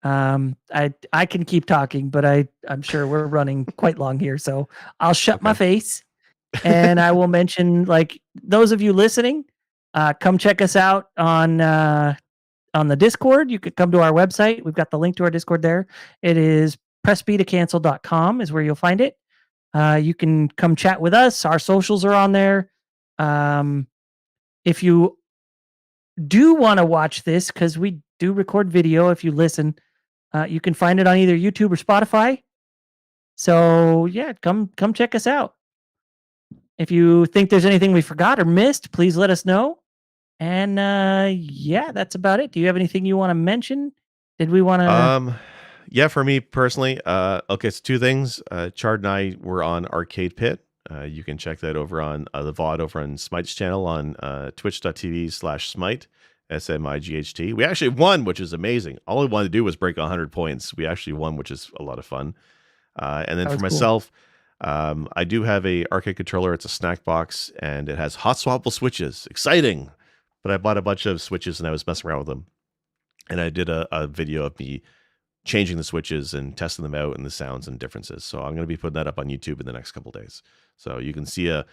I can keep talking, but I'm sure we're running quite long here, so I'll shut my face and I will mention, like, those of you listening, come check us out on the Discord. You could come to our website. We've got the link to our Discord there. It is pressbtocancel.com is where you'll find it. You can come chat with us. Our socials are on there. If you do want to watch this, because we do record video, if you listen, you can find it on either YouTube or Spotify. So yeah, come check us out. If you think there's anything we forgot or missed, please let us know. And yeah, that's about it. Do you have anything you want to mention? Did we want to? Yeah, for me personally, okay, it's two things. Chard and I were on Arcade Pit. You can check that over on the VOD over on Smite's channel on twitch.tv/Smite, SMIGHT. We actually won, which is amazing. All we wanted to do was break 100 points. We actually won, which is a lot of fun. And then for myself, I do have a arcade controller. It's a snack box, and it has hot swappable switches. Exciting! But I bought a bunch of switches, and I was messing around with them. And I did a video of me changing the switches and testing them out and the sounds and differences. So I'm going to be putting that up on YouTube in the next couple of days. So you can see a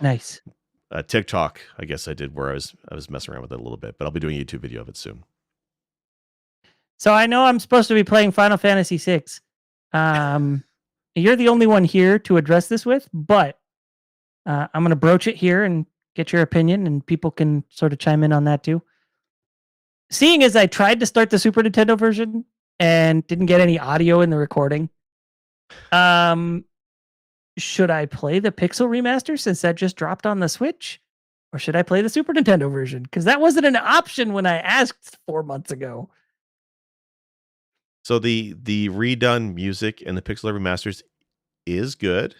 TikTok, I guess I did, where I was messing around with it a little bit, but I'll be doing a YouTube video of it soon. So I know I'm supposed to be playing Final Fantasy VI. You're the only one here to address this with, but I'm going to broach it here and get your opinion, and people can sort of chime in on that too. Seeing as I tried to start the Super Nintendo version and didn't get any audio in the recording, should I play the Pixel remaster since that just dropped on the Switch? Or should I play the Super Nintendo version? Because that wasn't an option when I asked 4 months ago. So the redone music in the Pixel remasters is good.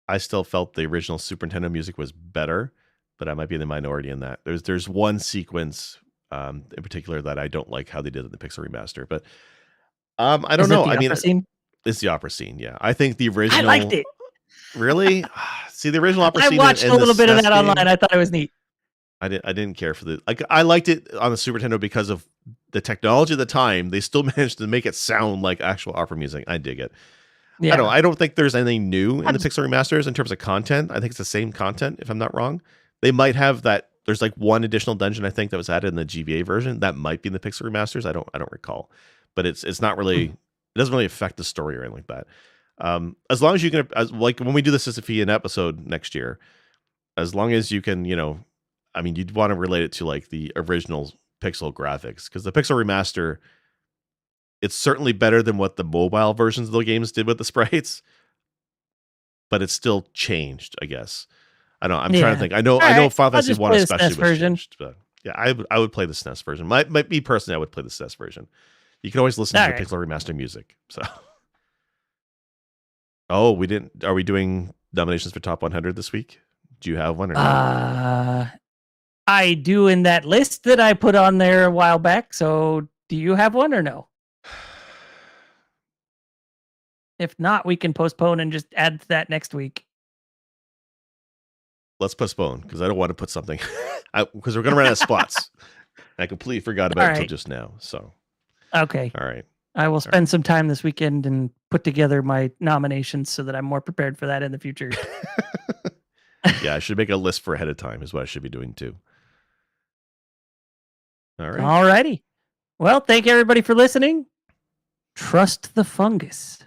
I still felt the original Super Nintendo music was better, but I might be in the minority in that. There's one sequence in particular that I don't like how they did it in the Pixel remaster, but I don't know. I mean, it's the opera scene. Yeah, I think the original. I liked it. Really? See, the original opera scene. I watched a little bit of that online. I thought it was neat. I didn't care for I liked it on the Super Nintendo because of the technology at the time. They still managed to make it sound like actual opera music. I dig it. Yeah. I don't think there's anything new in the Pixel remasters in terms of content. I think it's the same content, if I'm not wrong. They might have that. There's like one additional dungeon I think that was added in the GBA version that might be in the Pixel remasters. I don't recall, but it's not really. It doesn't really affect the story or anything like that. As long as you can, like when we do the Sisyphean episode next year, as long as you can, I mean, you'd want to relate it to like the original Pixel graphics, because the Pixel remaster, it's certainly better than what the mobile versions of the games did with the sprites, but it's still changed, I guess. I don't know. I'm trying to think. I know Final Fantasy 1 especially was changed, but yeah, I would play the SNES version. Might be personally, I would play the SNES version. You can always listen to the Pixel remaster music. So, oh, we didn't. Are we doing nominations for top 100 this week? Do you have one or not? I do in that list that I put on there a while back. So do you have one or no? If not, we can postpone and just add to that next week. Let's postpone because I don't want to put something because we're gonna run out of spots. I completely forgot about All it until right. just now. So, Okay. all right. I will All spend some time this weekend and put together my nominations so that I'm more prepared for that in the future. right. Yeah, I should make a list for ahead of time. Is what I should be doing too. All right. All righty. Well, thank you everybody for listening. Trust the fungus.